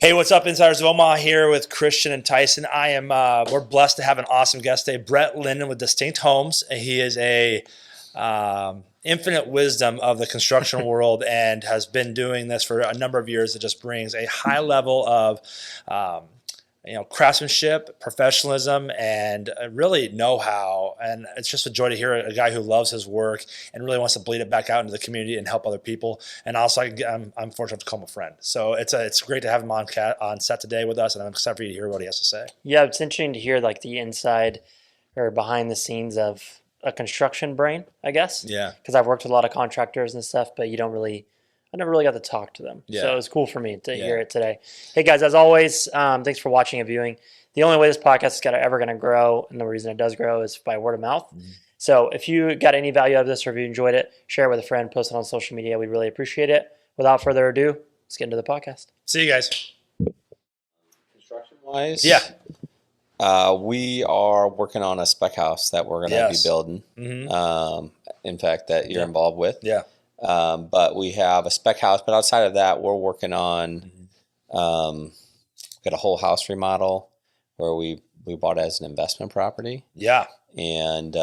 Hey, what's up, Insiders of Omaha? Here with Christian and Tyson. We're blessed to have an awesome guest today, Bret Linden with Distinct Homes. He is a infinite wisdom of the construction world and has been doing this for a number of years. It just brings a high level of craftsmanship, professionalism, and really know-how. And it's just a joy to hear a guy who loves his work and really wants to bleed it back out into the community and help other people. And also, I'm fortunate to call him a friend. So it's great to have him on set today with us, and I'm excited for you to hear what he has to say. Yeah, it's interesting to hear like the inside or behind the scenes of a construction brain, I guess. Yeah. Because I've worked with a lot of contractors and stuff, but I never really got to talk to them. Yeah. So it was cool for me to hear it today. Hey guys, as always, thanks for watching and viewing. The only way this podcast is ever going to grow, and the reason it does grow, is by word of mouth. Mm-hmm. So if you got any value out of this, or if you enjoyed it, share it with a friend, post it on social media. We really appreciate it. Without further ado, let's get into the podcast. See you guys. Construction-wise? Yeah. We are working on a spec house that we're going to be building. Mm-hmm. In fact, that you're involved with. Yeah. But we have a spec house. But outside of that, we're working on got a whole house remodel where we bought it as an investment property. Yeah. And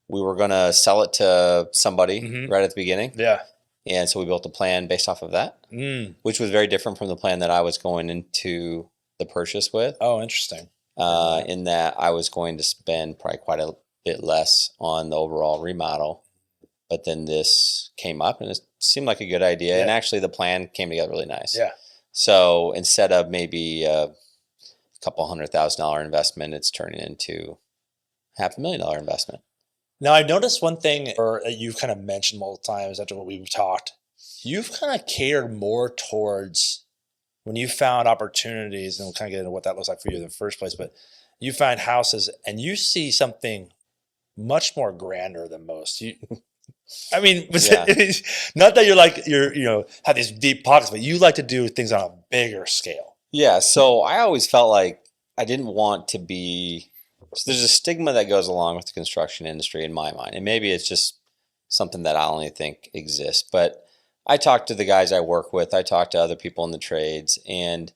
we were going to sell it to somebody right at the beginning. Yeah. And so we built a plan based off of that, which was very different from the plan that I was going into the purchase with. Oh, interesting. In that I was going to spend probably quite a bit less on the overall remodel. But then this came up and it seemed like a good idea. Yeah. And actually the plan came together really nice. Yeah. So instead of maybe a couple $100,000 investment, it's turning into $500,000 investment. Now, I noticed one thing that you've kind of mentioned multiple times after what we've talked. You've kind of catered more towards when you found opportunities, and we'll kind of get into what that looks like for you in the first place, but you find houses and you see something much more grander than most. Not that you're have these deep pockets, but you like to do things on a bigger scale. Yeah. So I always felt like I didn't want to be. So there's a stigma that goes along with the construction industry in my mind, and maybe it's just something that I only think exists. But I talk to the guys I work with. I talk to other people in the trades, and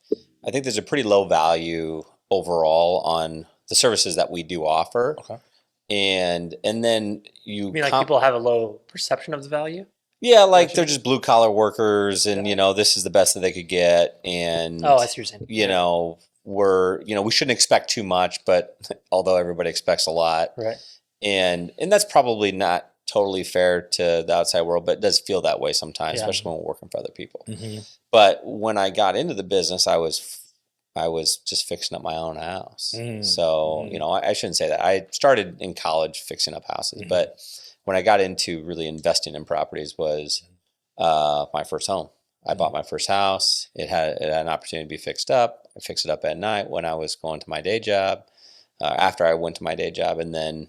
I think there's a pretty low value overall on the services that we do offer. Okay. And then you mean like people have a low perception of the value? Yeah, like they're just blue collar workers, and this is the best that they could get. And I see what you're saying. We shouldn't expect too much, but although everybody expects a lot, right? And that's probably not totally fair to the outside world, but it does feel that way sometimes, especially when we're working for other people. Mm-hmm. But when I got into the business, I was just fixing up my own house. So, I shouldn't say that. I started in college fixing up houses, but when I got into really investing in properties was my first home. I bought my first house. It had an opportunity to be fixed up. I fixed it up at night when I was going to my day job, after I went to my day job. And then,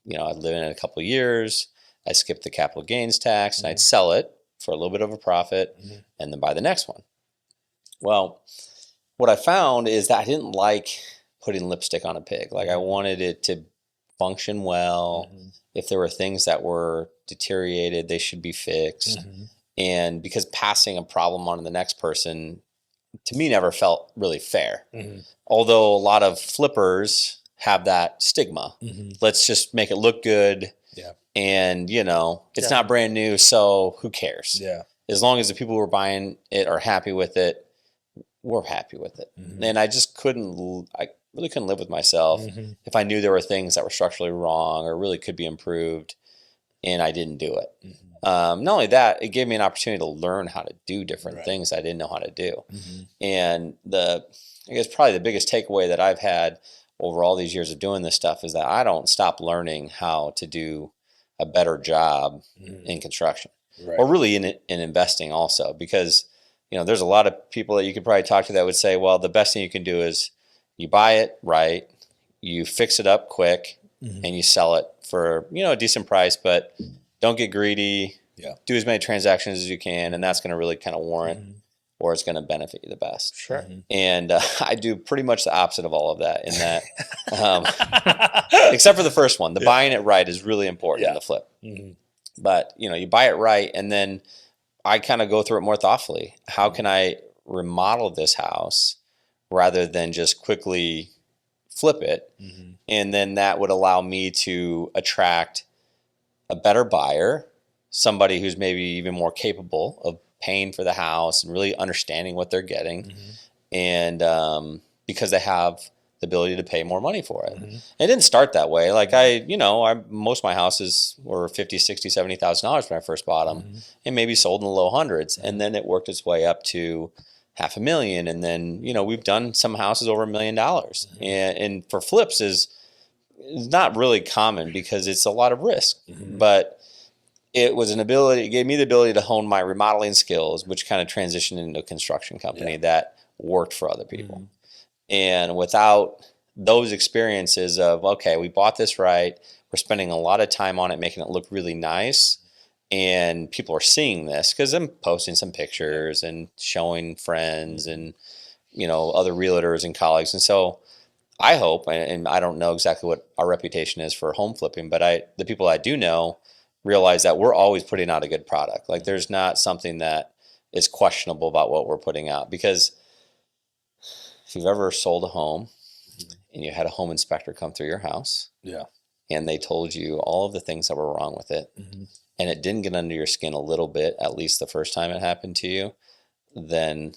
I'd live in it a couple of years. I'd skip the capital gains tax and I'd sell it for a little bit of a profit and then buy the next one. Well, what I found is that I didn't like putting lipstick on a pig. Like I wanted it to function well. If there were things that were deteriorated, they should be fixed. And because passing a problem on to the next person, to me, never felt really fair. Although a lot of flippers have that stigma. Let's just make it look good. Yeah. And, it's not brand new, so who cares? Yeah. As long as the people who are buying it are happy with it, we're happy with it. And I really couldn't live with myself if I knew there were things that were structurally wrong or really could be improved and I didn't do it. Not only that, it gave me an opportunity to learn how to do different things I didn't know how to do. And I guess probably the biggest takeaway that I've had over all these years of doing this stuff is that I don't stop learning how to do a better job in construction or really in investing also, because there's a lot of people that you could probably talk to that would say, well, the best thing you can do is you buy it right, you fix it up quick, and you sell it for, a decent price, but don't get greedy. Yeah. Do as many transactions as you can, and that's going to really kind of warrant or it's going to benefit you the best. Sure. And I do pretty much the opposite of all of that in that, except for the first one, the buying it right is really important in the flip. But, you buy it right, and then I kind of go through it more thoughtfully. How can I remodel this house rather than just quickly flip it. Mm-hmm. And then that would allow me to attract a better buyer, somebody who's maybe even more capable of paying for the house and really understanding what they're getting. Mm-hmm. And because they have the ability to pay more money for it. Mm-hmm. It didn't start that way. Like most of my houses were $50,000, $60,000, $70,000 when I first bought them, Mm-hmm. and maybe sold in the low hundreds. And then it worked its way up to $500,000. And then, we've done some houses over $1 million. Mm-hmm. And for flips is not really common because it's a lot of risk, Mm-hmm. but it gave me the ability to hone my remodeling skills, which kind of transitioned into a construction company that worked for other people. Mm-hmm. And without those experiences of, okay, we bought this right, we're spending a lot of time on it, making it look really nice, and people are seeing this because I'm posting some pictures and showing friends and, other realtors and colleagues. And so I hope, and I don't know exactly what our reputation is for home flipping, but the people I do know realize that we're always putting out a good product. Like there's not something that is questionable about what we're putting out, because if you've ever sold a home and you had a home inspector come through your house, and they told you all of the things that were wrong with it, Mm-hmm. and it didn't get under your skin a little bit, at least the first time it happened to you, then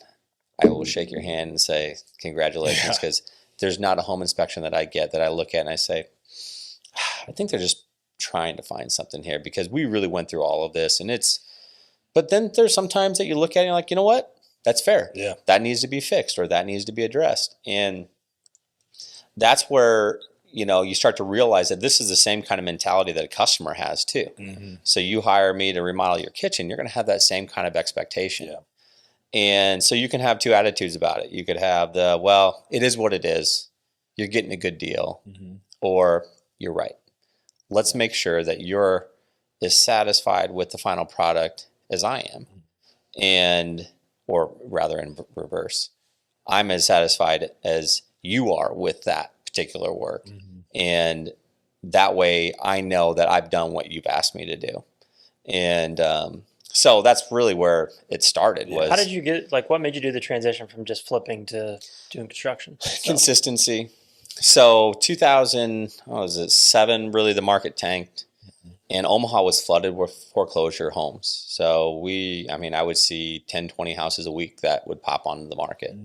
I will shake your hand and say, congratulations, because there's not a home inspection that I get that I look at and I say, I think they're just trying to find something here, because we really went through all of this. But then there's sometimes that you look at it and you're like, you know what? That's fair. Yeah. That needs to be fixed, or that needs to be addressed. And that's where, you start to realize that this is the same kind of mentality that a customer has too. Mm-hmm. So you hire me to remodel your kitchen, you're going to have that same kind of expectation. Yeah. And so you can have two attitudes about it. You could have it is what it is. You're getting a good deal. Mm-hmm. Or you're right. Let's make sure that you're as satisfied with the final product as I am. Or rather in reverse, I'm as satisfied as you are with that particular work. Mm-hmm. And that way I know that I've done what you've asked me to do. And so that's really where it started. Was How did you what made you do the transition from just flipping to doing construction? consistency. So 2007, really the market tanked. And Omaha was flooded with foreclosure homes. So I would see 10, 20 houses a week that would pop onto the market.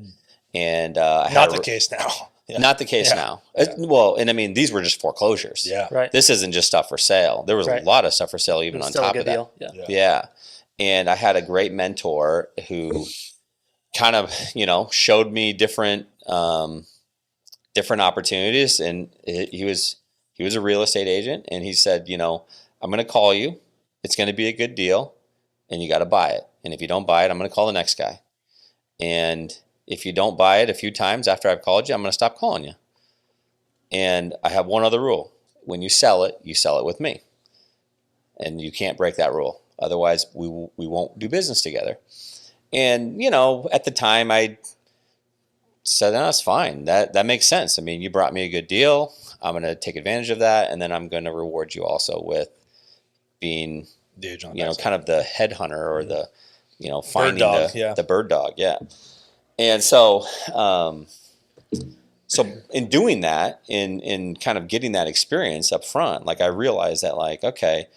And not the case now. Yeah. Not the case now. Well, and these were just foreclosures. Yeah. Right. This isn't just stuff for sale. There was a lot of stuff for sale even on top of that. Deal. Yeah. And I had a great mentor who kind of, showed me different opportunities. And he was a real estate agent. And he said, I'm going to call you. It's going to be a good deal, and you got to buy it. And if you don't buy it, I'm going to call the next guy. And if you don't buy it a few times after I've called you, I'm going to stop calling you. And I have one other rule. When you sell it with me. And you can't break that rule. Otherwise, we won't do business together. And, at the time I said, no, that's fine. That makes sense. You brought me a good deal. I'm going to take advantage of that. And then I'm going to reward you also with being, the agent kind of the headhunter or the, finding dog, the bird dog. Yeah. And so, in doing that, in kind of getting that experience up front, I realized that okay,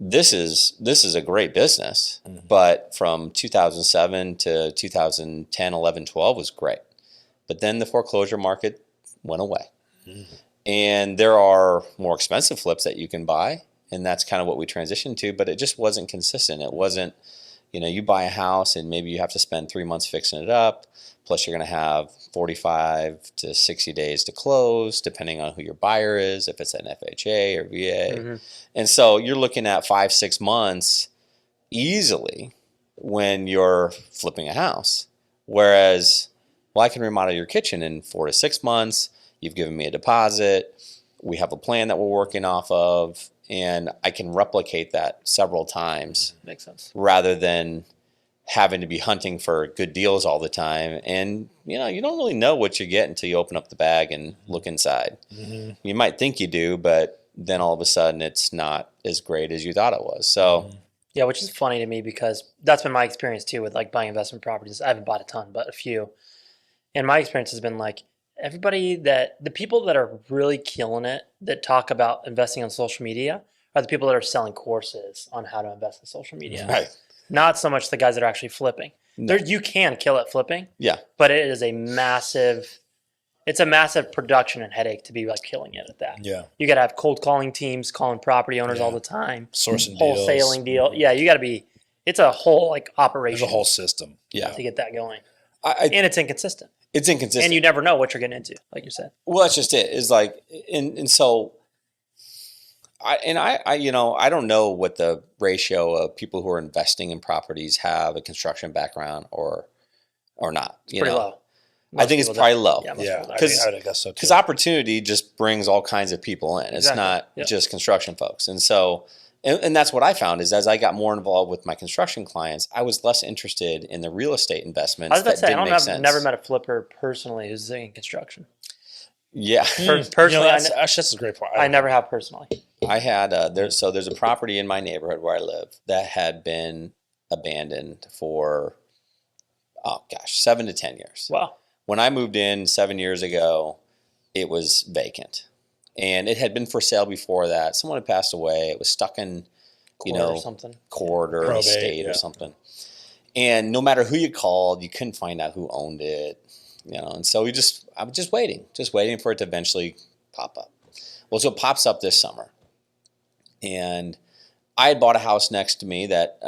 this is a great business, but from 2007 to 2010, 11, 12 was great. But then the foreclosure market went away. Mm-hmm. And there are more expensive flips that you can buy. And that's kind of what we transitioned to, but it just wasn't consistent. It wasn't, you buy a house and maybe you have to spend 3 months fixing it up. Plus you're going to have 45 to 60 days to close, depending on who your buyer is, if it's an FHA or VA. Mm-hmm. And so you're looking at 5-6 months easily when you're flipping a house. Whereas, I can remodel your kitchen in 4 to 6 months. You've given me a deposit. We have a plan that we're working off of. And I can replicate that several times. Makes sense. Rather than having to be hunting for good deals all the time. And, you don't really know what you get until you open up the bag and look inside. Mm-hmm. You might think you do, but then all of a sudden it's not as great as you thought it was. So Yeah, which is funny to me because that's been my experience too with like buying investment properties. I haven't bought a ton, but a few. And my experience has been like the people that are really killing it that talk about investing on social media are the people that are selling courses on how to invest in social media. Right. Not so much the guys that are actually flipping. No. You can kill at flipping. Yeah. But it's a massive production and headache to be like killing it at that. Yeah. You got to have cold calling teams, calling property owners all the time, sourcing wholesaling deals. deal. Yeah, you got to be. It's a whole like operation. There's a whole system. Yeah. To get that going, and it's inconsistent. It's inconsistent, and you never know what you're getting into, like you said. Well, that's just it. Is like, and so, I don't know what the ratio of people who are investing in properties have a construction background or not. It's pretty low. I think it's probably low. Yeah, I guess so too. Because opportunity just brings all kinds of people in. It's not just construction folks. And so, and that's what I found is as I got more involved with my construction clients, I was less interested in the real estate investments. I've never met a flipper personally who's in construction. Yeah. Personally, that's a great point. I never have personally. I had, there's a property in my neighborhood where I live that had been abandoned for, 7 to 10 years. Wow. When I moved in 7 years ago, it was vacant. And it had been for sale before that. Someone had passed away. It was stuck in, court or estate or something. And no matter who you called, you couldn't find out who owned it. And so I was just waiting for it to eventually pop up. Well, so it pops up this summer. And I had bought a house next to me that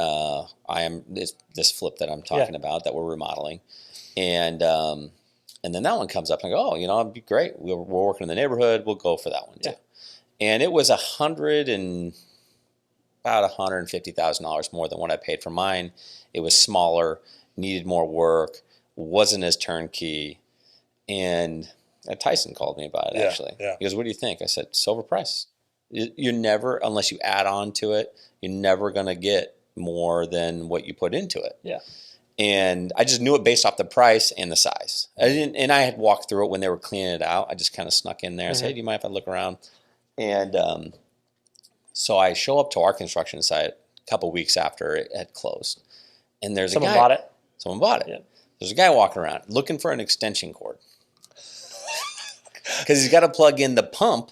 this flip that I'm talking about that we're remodeling. And then that one comes up and I go, it'd be great. We're working in the neighborhood. We'll go for that one too. And it was about $150,000 more than what I paid for mine. It was smaller, needed more work, wasn't as turnkey. And Tyson called me about it actually. Yeah. He goes, "What do you think?" I said, "It's overpriced. You're never, unless you add on to it, you're never going to get more than what you put into it." Yeah. And I just knew it based off the price and the size. And I had walked through it when they were cleaning it out. I just kind of snuck in there and said, "Hey, do you mind if I look around?" And so I show up to our construction site a couple weeks after it had closed. And there's Someone bought it? Someone bought it. Yeah. There's a guy walking around looking for an extension cord. Because he's got to plug in the pump.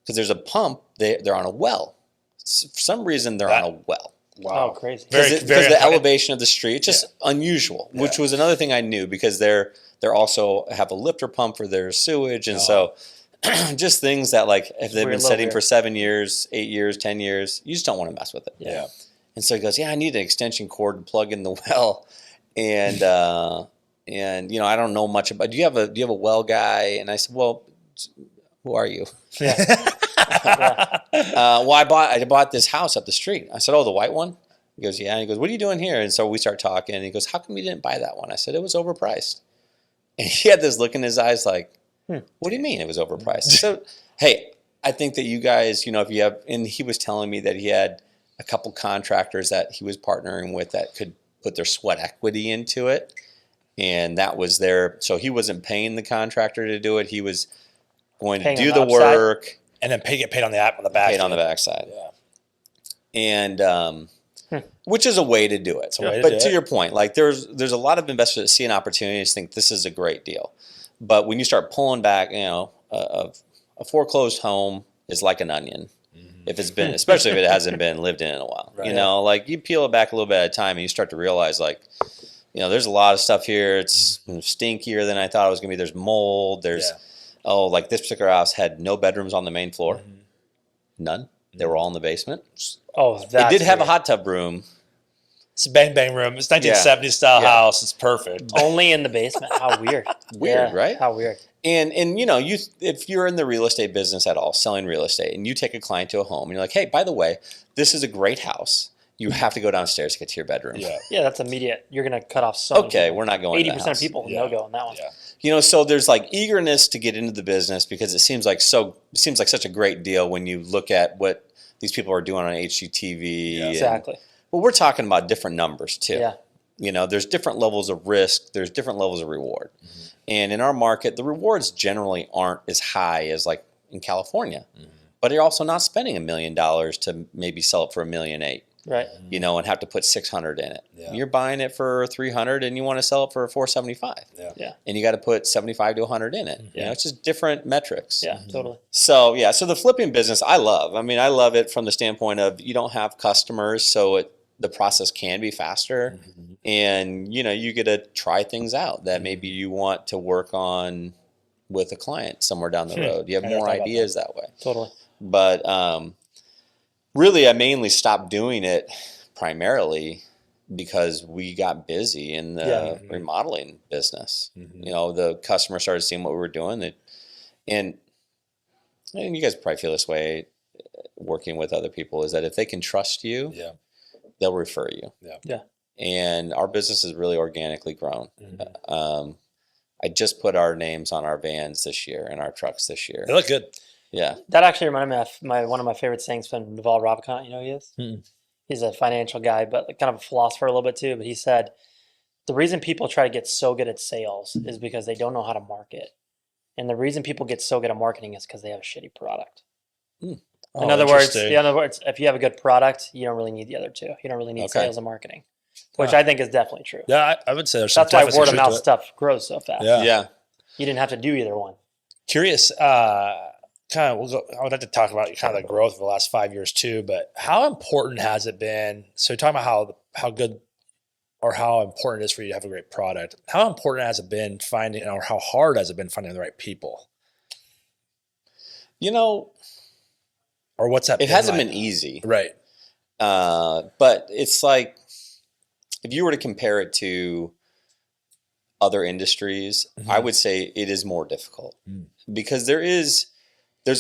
Because there's a pump, they're on a well. For some reason, they're on a well. Wow, crazy! Because the elevation of the street, it's just unusual. Yeah. Which was another thing I knew because they're also have a lifter pump for their sewage, and so just things that like if they've been setting for 7 years, 8 years, 10 years, you just don't want to mess with it. Yeah. And so he goes, "Yeah, I need an extension cord to plug in the well," and I don't know much about. Do you have a well guy? And I said, "Well, who are you?" Yeah. Well, I bought this house up the street. I said, "Oh, the white one?" He goes, "Yeah." And he goes, "What are you doing here?" And so we start talking. And he goes, "How come you didn't buy that one?" I said, "It was overpriced." And he had this look in his eyes like, "What do you mean it was overpriced?" So, hey, I think that you guys, if you have, and he was telling me that he had a couple contractors that he was partnering with that could put their sweat equity into it. And that was so he wasn't paying the contractor to do it. He was going to do the work. And then get paid on the back. Paid on the backside. Yeah. And which is a way to do it. But to your point, like there's a lot of investors that see an opportunity and think this is a great deal. But when you start pulling back, a foreclosed home is like an onion. If it's been, especially if it hasn't been lived in a while, right. Like you peel it back a little bit at a time and you start to realize like, there's a lot of stuff here. It's stinkier than I thought it was going to be. There's mold. Like this particular house had no bedrooms on the main floor. None. They were all in the basement. Oh, it did have a hot tub room. It's a bang room. It's 1970s style house. It's perfect. Only in the basement. How weird. Weird, right? How weird. And if you're in the real estate business at all, selling real estate, and you take a client to a home, and you're like, "Hey, by the way, this is a great house. You have to go downstairs to get to your bedroom." Yeah, that's immediate. You're going to cut off so many people. We're not going 80% of people no go on that one. Yeah. So there's like eagerness to get into the business because it seems like such a great deal when you look at what these people are doing on HGTV. Yeah. Exactly. But we're talking about different numbers too. Yeah. There's different levels of risk. There's different levels of reward. And in our market, the rewards generally aren't as high as like in California. But you're also not spending $1 million to maybe sell it for $1.8 million. right? You know, and have to put 600 in it. Yeah. You're buying it for 300 and you want to sell it for 475. Yeah. And you got to put 75 to 100 in it. You know, it's just different metrics. Yeah, totally. So the flipping business I love. I mean, I love it from the standpoint of you don't have customers, so the process can be faster, and you know, you get to try things out that maybe you want to work on with a client somewhere down the road. You have more ideas that way. Totally. But really, I mainly stopped doing it primarily because we got busy in the remodeling business. You know, the customer started seeing what we were doing, and you guys probably feel this way working with other people, is that if they can trust you, they'll refer you. Yeah. And our business has really organically grown. I just put our names on our vans this year and our trucks this year. They look good. Yeah. That actually reminded me of one of my favorite sayings from Naval Ravikant. You know who he is? He's a financial guy, but kind of a philosopher a little bit too. But he said, the reason people try to get so good at sales is because they don't know how to market. And the reason people get so good at marketing is because they have a shitty product. In other words, if you have a good product, you don't really need the other two. You don't really need sales and markeking, which I think is definitely true. Yeah, I would say that's why word of mouth stuff grows so fast. Yeah. You didn't have to do either one. Curious, I would like to talk about kind of the growth of the last 5 years too, but how important has it been? So you're talking about how good or how important it is for you to have a great product. How important has it been finding, or how hard has it been finding the right people? You know, or what's that? It hasn't been easy. Right. But it's like, if you were to compare it to other industries, I would say it is more difficult because there's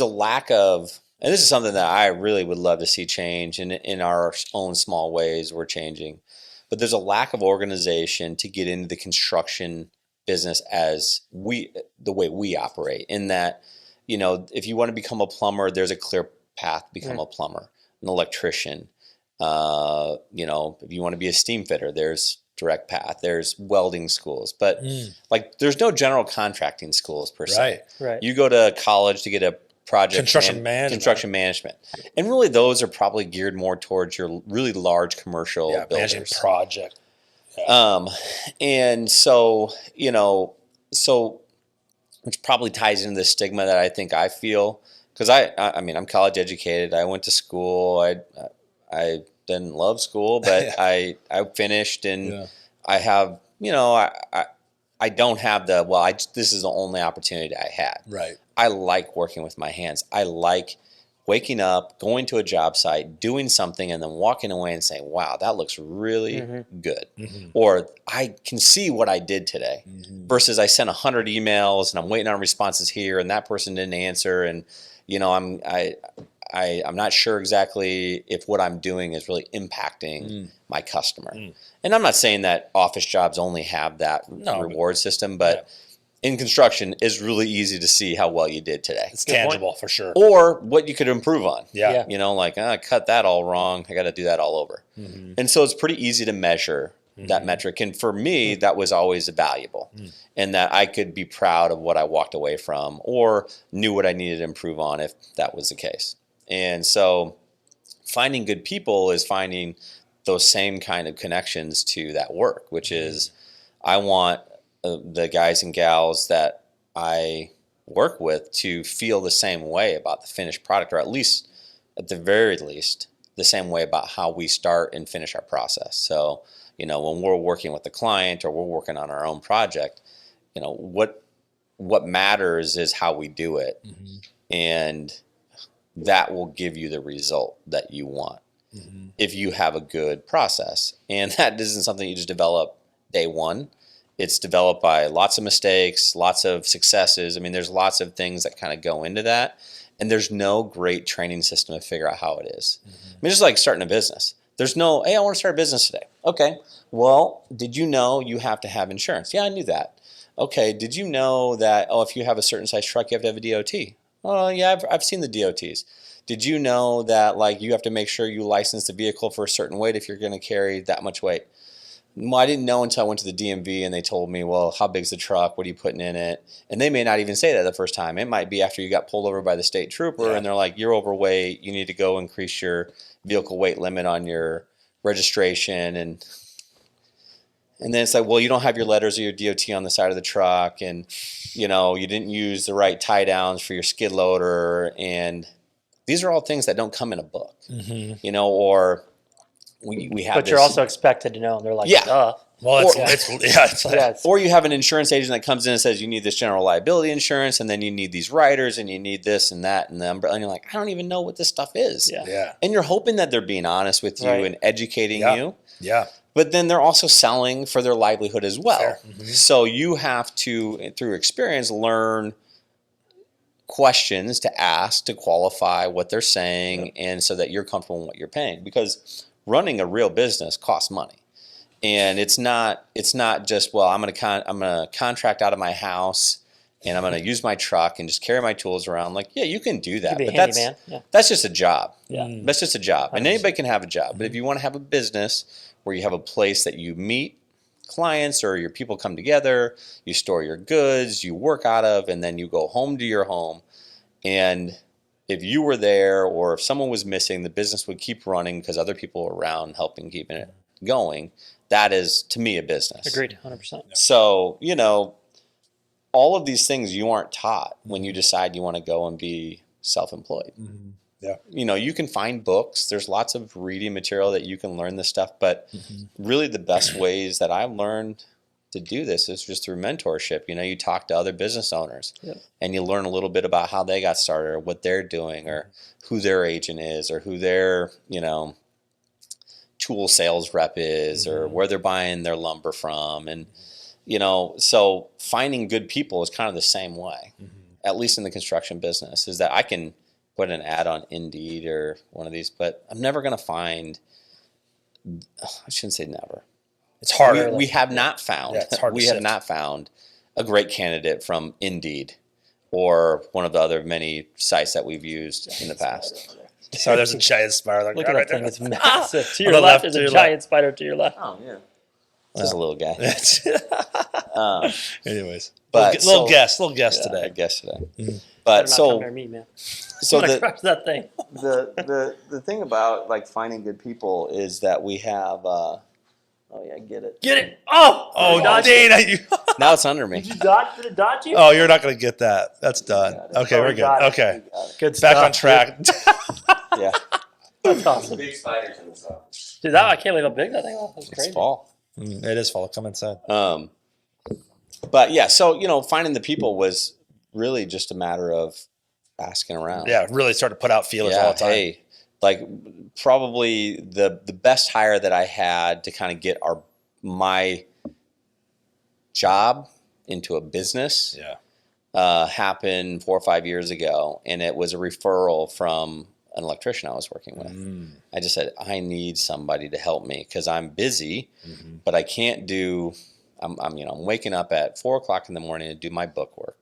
a lack of, and this is something that I really would love to see change, and in our own small ways we're changing, but there's a lack of organization to get into the construction business as the way we operate, in that, you know, if you want to become a plumber, there's a clear path to become a plumber, an electrician. You know, if you want to be a steam fitter, there's direct path. There's welding schools, but like there's no general contracting schools per se. Right. You go to college to get a project construction management, and really those are probably geared more towards your really large commercial builders. Managing project. And so, you know, which probably ties into the stigma that I think I feel, because I mean, I'm college educated. I went to school. I didn't love school, but I finished, and I have, you know, I don't have this is the only opportunity I had. Right. I like working with my hands. I like waking up, going to a job site, doing something, and then walking away and saying, wow, that looks really good. Or I can see what I did today versus I sent 100 emails and I'm waiting on responses here and that person didn't answer. And, you know, I'm not sure exactly if what I'm doing is really impacting my customer. And I'm not saying that office jobs only have that reward system, but in construction, it's really easy to see how well you did today. It's tangible for sure. Or what you could improve on. Yeah. You know, like, I cut that all wrong. I got to do that all over. And so it's pretty easy to measure that metric. And for me, that was always valuable, and that I could be proud of what I walked away from or knew what I needed to improve on if that was the case. And so finding good people is finding those same kind of connections to that work, which is I want the guys and gals that I work with to feel the same way about the finished product, or at least, at the very least, the same way about how we start and finish our process. So, you know, when we're working with the client or we're working on our own project, you know, what matters is how we do it. And that will give you the result that you want if you have a good process. And that isn't something you just develop day one. It's developed by lots of mistakes, lots of successes. I mean, there's lots of things that kind of go into that. And there's no great training system to figure out how it is. I mean, just like starting a business. There's no, hey, I want to start a business today. Okay, well, did you know you have to have insurance? Yeah, I knew that. Okay, did you know that, if you have a certain size truck, you have to have a DOT? Oh, yeah, I've seen the DOTs. Did you know that, like, you have to make sure you license the vehicle for a certain weight if you're going to carry that much weight? Well, I didn't know until I went to the DMV and they told me, well, how big's the truck? What are you putting in it? And they may not even say that the first time. It might be after you got pulled over by the state trooper and they're like, you're overweight. You need to go increase your vehicle weight limit on your registration, and then it's like, well, you don't have your letters or your DOT on the side of the truck, and you didn't use the right tie downs for your skid loader, and these are all things that don't come in a book, or we have. But you're also expected to know, and they're like, duh. Well, it's or you have an insurance agent that comes in and says you need this general liability insurance, and then you need these riders, and you need this and that, and the umbrella, and you're like, I don't even know what this stuff is. Yeah. And you're hoping that they're being honest with you and educating you. Yeah. But then they're also selling for their livelihood as well. So you have to, through experience, learn questions to ask to qualify what they're saying, and so that you're comfortable in what you're paying. Because running a real business costs money. And it's not just, well, I'm gonna contract out of my house and I'm gonna use my truck and just carry my tools around. Like, yeah, you can do that, but that's just a job. Yeah, that's just a job, and anybody can have a job. But if you want to have a business where you have a place that you meet clients or your people come together, you store your goods, you work out of, and then you go home to your home. And if you were there, or if someone was missing, the business would keep running because other people were around helping keeping it going. That is, to me, a business. Agreed, 100%. So, all of these things you aren't taught when you decide you want to go and be self-employed. Yeah. You can find books. There's lots of reading material that you can learn this stuff. But really the best ways that I've learned to do this is just through mentorship. You talk to other business owners and you learn a little bit about how they got started, or what they're doing, or who their agent is, or who their, tool sales rep is, or where they're buying their lumber from. And, so finding good people is kind of the same way, at least in the construction business, is that I can put an ad on Indeed or one of these, but I'm never going to find, I shouldn't say never. It's hard. We have not found, have not found a great candidate from Indeed or one of the other many sites that we've used in the past. So there's a giant spider. Look at that thing. It's massive. To your left, there's a giant spider to your left. Oh, yeah. This is a little guy. Anyways. But little guess today. I guess today. But so, near me, man. So crush that thing. the thing about like finding good people is that we have, oh yeah, get it. Get it. Oh, Dana, you. Now it's under me. Did you dodge? Did it dodge you? Oh, you're not going to get that. That's done. Okay, we're good. Okay. Good stuff. Back on track. Yeah. That's awesome. Big spiders in this office. Dude, I can't believe how big that thing was. That's crazy. It's fall. It is fall. Come inside. But yeah, so, finding the people was really just a matter of asking around. Yeah, really start to put out feelers all the time. Hey, like probably the best hire that I had to kind of get my job into a business happened 4 or 5 years ago, and it was a referral from an electrician I was working with. I just said, I need somebody to help me because I'm busy, but I can't do. I'm waking up at 4 o'clock in the morning to do my book work,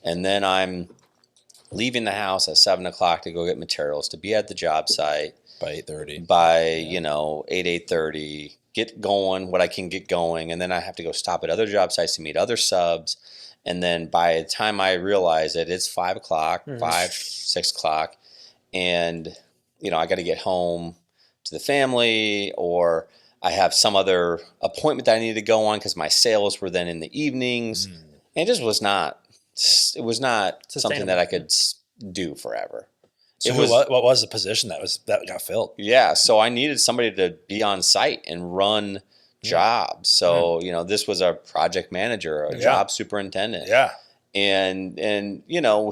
and then I'm leaving the house at 7 o'clock to go get materials to be at the job site by 8:30. By 8:30, get going what I can get going, and then I have to go stop at other job sites to meet other subs, and then by the time I realize it, it's 5 o'clock, 6 o'clock, and I got to get home to the family, or I have some other appointment that I need to go on because my sales were then in the evenings. And it just was not. It was not something that I could do forever. So what was the position that got filled? Yeah, so I needed somebody to be on site and run jobs. So this was a project manager, a job superintendent. Yeah, and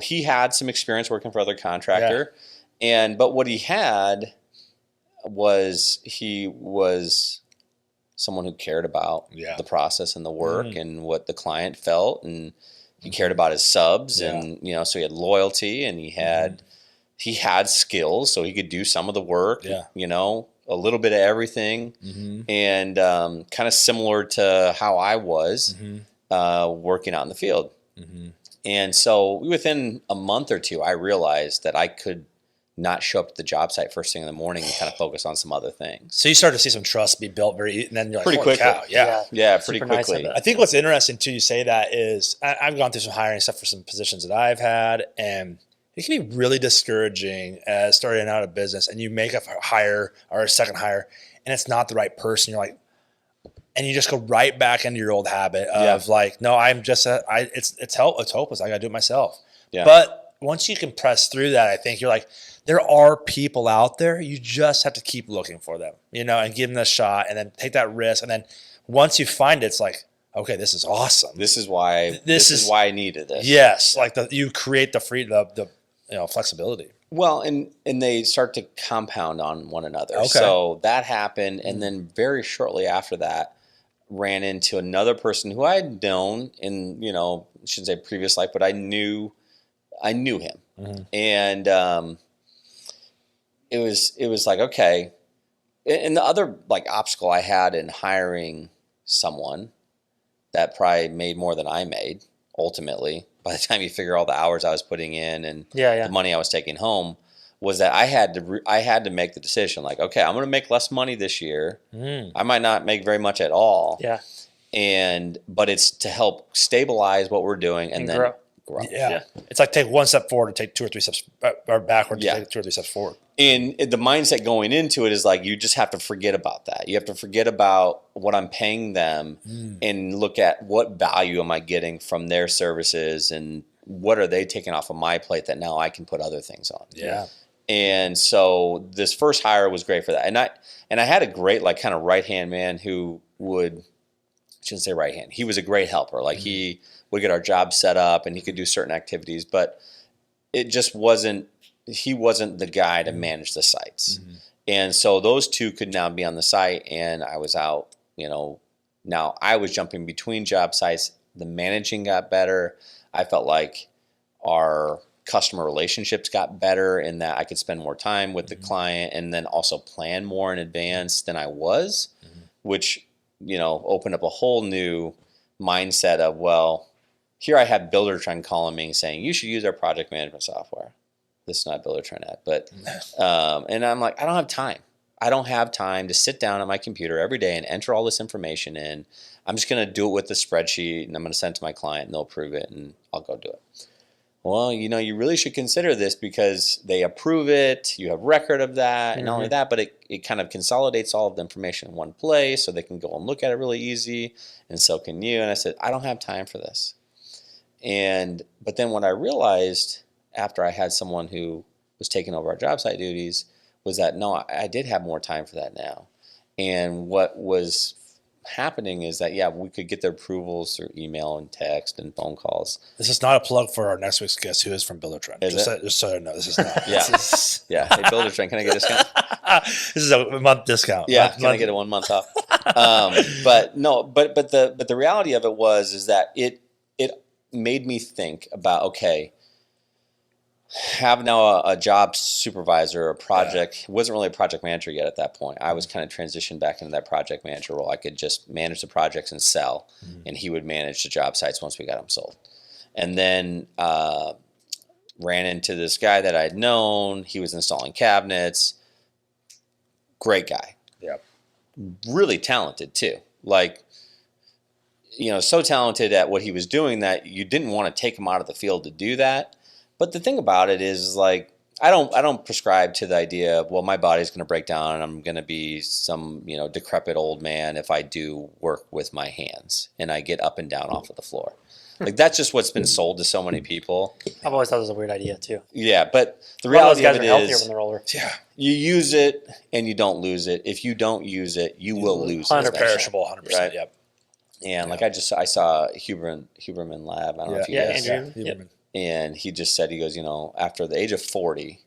he had some experience working for other contractor, but what he had was someone who cared about the process and the work and what the client felt, and he cared about his subs, and so he had loyalty, and he had skills, so he could do some of the work, a little bit of everything, and kind of similar to how I was working out in the field. And so within a month or two, I realized that I could not show up to the job site first thing in the morning and kind of focus on some other things. So you started to see some trust be built and then you're like, pretty quickly. Cow. Yeah, pretty Super nice quickly. of it. I think what's interesting too, you say that is, I've gone through some hiring stuff for some positions that I've had, and it can be really discouraging as starting out a business and you make a hire or a second hire and it's not the right person, you're like, and you just go right back into your old habit of like, no, I'm just it's hopeless. I got to do it myself. Yeah. But once you can press through that, I think you're like, there are people out there. You just have to keep looking for them, and give them a shot, and then take that risk. And then once you find it, it's like, okay, this is awesome. This is why I needed this. Yes, like you create the freedom, the flexibility. Well, and they start to compound on one another. Okay. So that happened, and then very shortly after that, ran into another person who I had known in, I shouldn't say previous life, but I knew him. Mm-hmm. And it was like, okay. And the other like obstacle I had in hiring someone that probably made more than I made ultimately, by the time you figure all the hours I was putting in and the money I was taking home, was that I had to make the decision, like, okay, I'm going to make less money this year. I might not make very much at all. Yeah. But it's to help stabilize what we're doing and then grow. Yeah. It's like take one step forward and take 2 or 3 steps or backward to take 2 or 3 steps forward. And the mindset going into it is like, you just have to forget about that. You have to forget about what I'm paying them and look at what value am I getting from their services and what are they taking off of my plate that now I can put other things on. Yeah. And so this first hire was great for that. And I had a great like kind of right-hand man who I shouldn't say right-hand. He was a great helper. Like he would get our job set up and he could do certain activities, but it just he wasn't the guy to manage the sites. Mm-hmm. And so those two could now be on the site and I was out, now I was jumping between job sites. The managing got better. I felt like our customer relationships got better in that I could spend more time with the client and then also plan more in advance than I was, which, opened up a whole new mindset of, well, here I had Buildertrend calling me saying, you should use our project management software. This is not Buildertrend ad, but, and I'm like, I don't have time. I don't have time to sit down at my computer every day and enter all this information in. I'm just going to do it with the spreadsheet and I'm going to send it to my client and they'll approve it and I'll go do it. Well, you really should consider this because they approve it. You have record of that and not only that, but it kind of consolidates all of the information in one place so they can go and look at it really easy and so can you. And I said, I don't have time for this. But then what I realized after I had someone who was taking over our job site duties was that, no, I did have more time for that now. And what was happening is that, we could get their approvals through email and text and phone calls. This is not a plug for our next week's guest who is from Buildertrend. Just so you know, this is not. Yeah. Hey, Buildertrend, can I get a discount? This is a month discount. Yeah, can I get a 1 month off? But the reality of it is that it made me think about, okay, have now a job supervisor, a project, wasn't really a project manager yet at that point. I was kind of transitioned back into that project manager role. I could just manage the projects and sell, and he would manage the job sites once we got them sold. And then ran into this guy that I'd known. He was installing cabinets. Great guy. Yep. Really talented too. Like, so talented at what he was doing that you didn't want to take him out of the field to do that. But the thing about it is, like, I don't prescribe to the idea of, well, my body's going to break down and I'm going to be some, decrepit old man if I do work with my hands and I get up and down off of the floor. Like, that's just what's been sold to so many people. I've always thought it was a weird idea too. Yeah, but the reality of it is, when they're older. You use it and you don't lose it. If you don't use it, you will lose it. 100% perishable, 100%. Right? Yep. And like I saw Huberman Lab. I don't know if you guys. Andrew. Yep. And he just said, he goes, after the age of 40,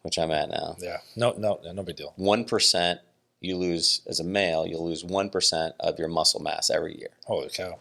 which I'm at now. Yeah. No big deal. 1%, you lose, as a male, you'll lose 1% of your muscle mass every year. Holy cow.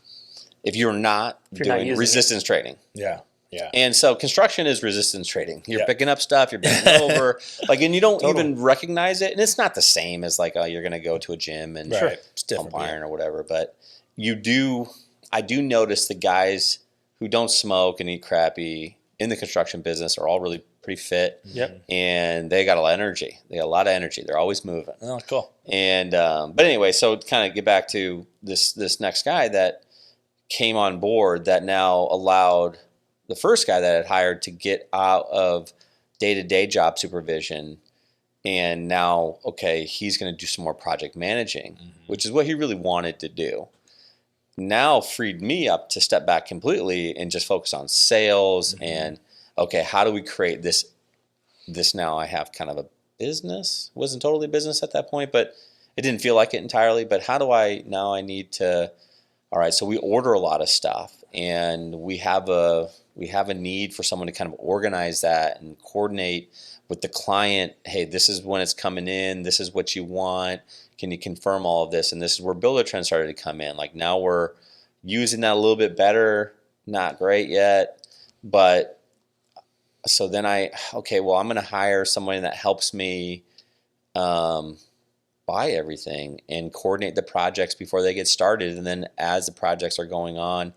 If you're not doing resistance training. Yeah. Yeah. And so construction is resistance training. You're picking up stuff, you're bending over, and you don't even recognize it. And it's not the same as like, you're going to go to a gym and pump iron or whatever. But I do notice the guys who don't smoke and eat crappy in the construction business are all really pretty fit. Yep. And they got a lot of energy. They got a lot of energy. They're always moving. Oh, cool. And but anyway, so to kind of get back to this next guy that came on board that now allowed the first guy that I had hired to get out of day-to-day job supervision And now, okay, he's going to do some more project managing, which is what he really wanted to do. Now freed me up to step back completely and just focus on sales and, okay, how do we create this now I have kind of a business. It wasn't totally business at that point, but it didn't feel like it entirely. But how do I need to, all right, so we order a lot of stuff and we have a need for someone to kind of organize that and coordinate with the client. Hey, this is when it's coming in. This is what you want. Can you confirm all of this? And this is where Builder Trend started to come in. Like now we're using that a little bit better. Not great yet, but so then I'm going to hire somebody that helps me buy everything and coordinate the projects before they get started. And then as the projects are going on,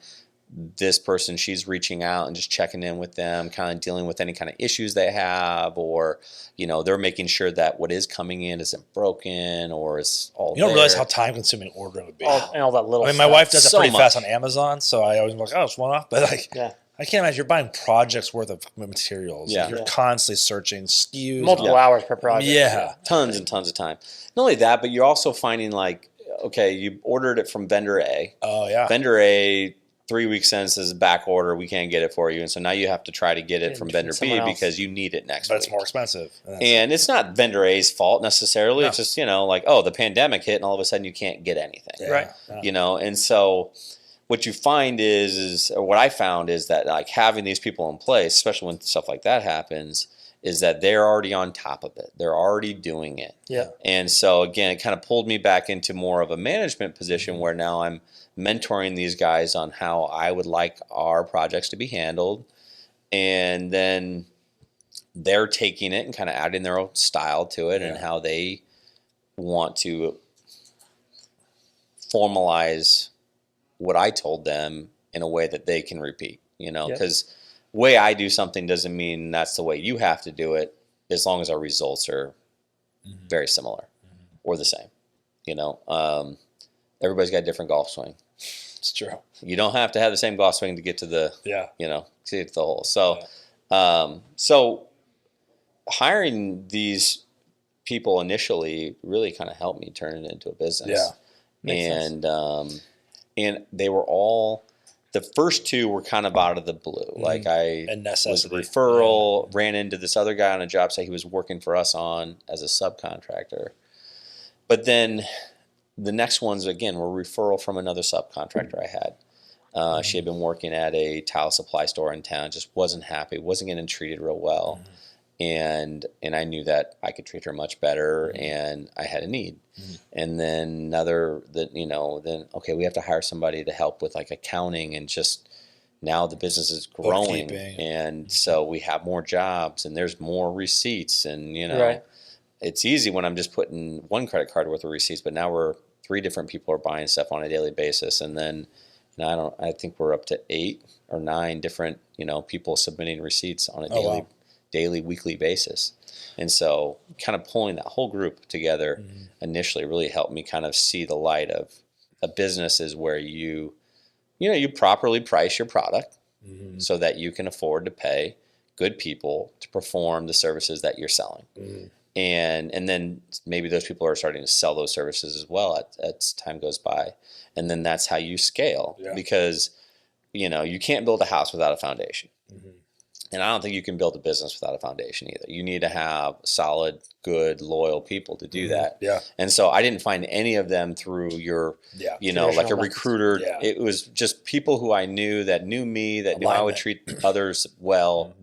this person, she's reaching out and just checking in with them, kind of dealing with any kind of issues they have, or, they're making sure that what is coming in isn't broken or is all You don't there. realize how time consuming ordering would be. All that little I mean, my stuff. wife does it So pretty much. fast on Amazon, so I always like, it's one off. But like, Yeah. I can't imagine you're buying projects worth of materials. Yeah. Like you're constantly searching SKUs. Multiple hours per project. Yeah. Tons and tons of time. Not only that, but you're also finding like, okay, you ordered it from vendor A. Oh yeah. Vendor A 3 weeks in says back order, we can't get it for you, and so now you have to try to get it from vendor B because you need it next But week. it's more expensive. And it's not vendor A's fault necessarily. No. It's just like, oh, the pandemic hit, and all of a sudden you can't get anything. Yeah. Right. Yeah. And so what you find is or what I found is that like having these people in place, especially when stuff like that happens, is that they're already on top of it. They're already doing it. Yeah. And so again, it kind of pulled me back into more of a management position where now I'm mentoring these guys on how I would like our projects to be handled. And then they're taking it and kind of adding their own style to it and how they want to formalize what I told them in a way that they can repeat, because the way I do something doesn't mean that's the way you have to do it, as long as our results are very similar or the same. Everybody's got a different golf swing. It's true. You don't have to have the same golf swing to get to the, to get to the hole. So, so hiring these people initially really kind of helped me turn it into a business. Yeah. And they were all, the first two were kind of out of the blue. Like I was a referral, ran into this other guy on a job site he was working for us on as a subcontractor. But then the next ones, again, were referral from another subcontractor I had. She had been working at a tile supply store in town, just wasn't happy, wasn't getting treated real well. And I knew that I could treat her much better, and I had a need. And then okay, we have to hire somebody to help with like accounting, and just now the business is growing, and so we have more jobs and there's more receipts, and it's easy when I'm just putting one credit card worth of receipts, but now we're 3 different people are buying stuff on a daily basis, and then I think we're up to 8 or 9 different people submitting receipts on a daily, weekly basis. And so kind of pulling that whole group together initially really helped me kind of see the light of a business is where you properly price your product so that you can afford to pay good people to perform the services that you're selling. And then maybe those people are starting to sell those services as well as time goes by. And then that's how you scale because, you can't build a house without a foundation. And I don't think you can build a business without a foundation either. You need to have solid, good, loyal people to do that. Yeah. And so I didn't find any of them through your, like a recruiter. Yeah. It was just people who I knew that knew me, that knew I would treat others well.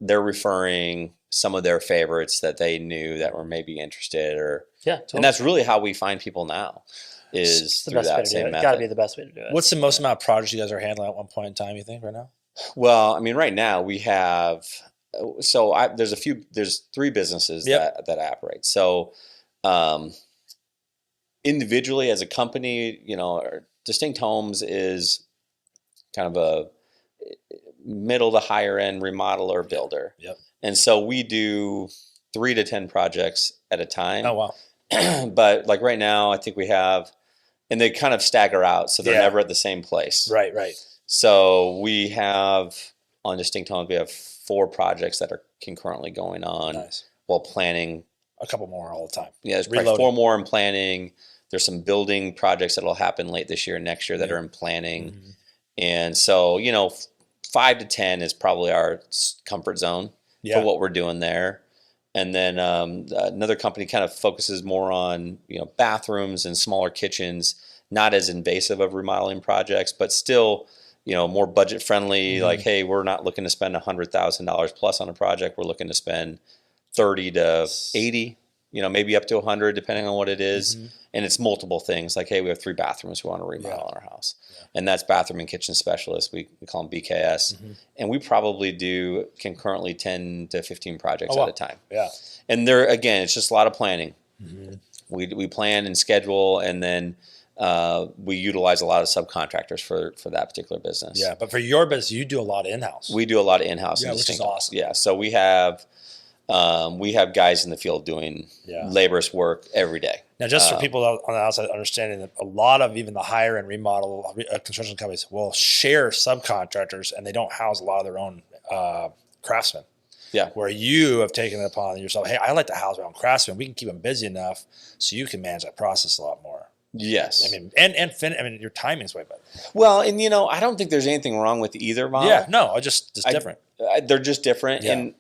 They're referring some of their favorites that they knew that were maybe interested and that's really how we find people now is through that same method. It's got to be the best way to do it. What's the most amount of projects you guys are handling at one point in time, you think, right now? Well, I mean, right now we have, there's 3 businesses that I operate. So, individually as a company, Distinct Homes is kind of a middle to higher end remodeler builder. Yep. And so we do 3 to 10 projects at a time. Oh, wow. But like right now, I think we have, and they kind of stagger out. So they're never at the same place. Right. So we have on Distinct Homes, we have 4 projects that are concurrently going on while planning a couple more all the time. Yeah, there's probably 4 more in planning. There's some building projects that'll happen late this year and next year that are in planning. And so, 5 to 10 is probably our comfort zone for what we're doing there. And then another company kind of focuses more on, bathrooms and smaller kitchens, not as invasive of remodeling projects, but still, more budget friendly. Like, hey, we're not looking to spend $100,000 plus on a project. We're looking to spend 30 to 80, maybe up to 100, depending on what it is. And it's multiple things. Like, hey, we have 3 bathrooms we want to remodel in our house. And that's bathroom and kitchen specialists. We call them BKS. And we probably do concurrently 10 to 15 projects at a time. Yeah. And there, again, it's just a lot of planning. We plan and schedule, and then we utilize a lot of subcontractors for that particular business. Yeah, but for your business, you do a lot of in-house. We do a lot of in-house. Yeah, which is awesome. Yeah, so we have guys in the field doing laborious work every day. Now, just for people on the outside understanding that a lot of even the higher and remodel construction companies will share subcontractors, and they don't house a lot of their own craftsmen. Yeah. Where you have taken it upon yourself, hey, I like to house my own craftsmen. We can keep them busy enough so you can manage that process a lot more. Yes. I mean, and your timing's way better. Well, and I don't think there's anything wrong with either model. Yeah, no, it's different. They're just different. Yeah. And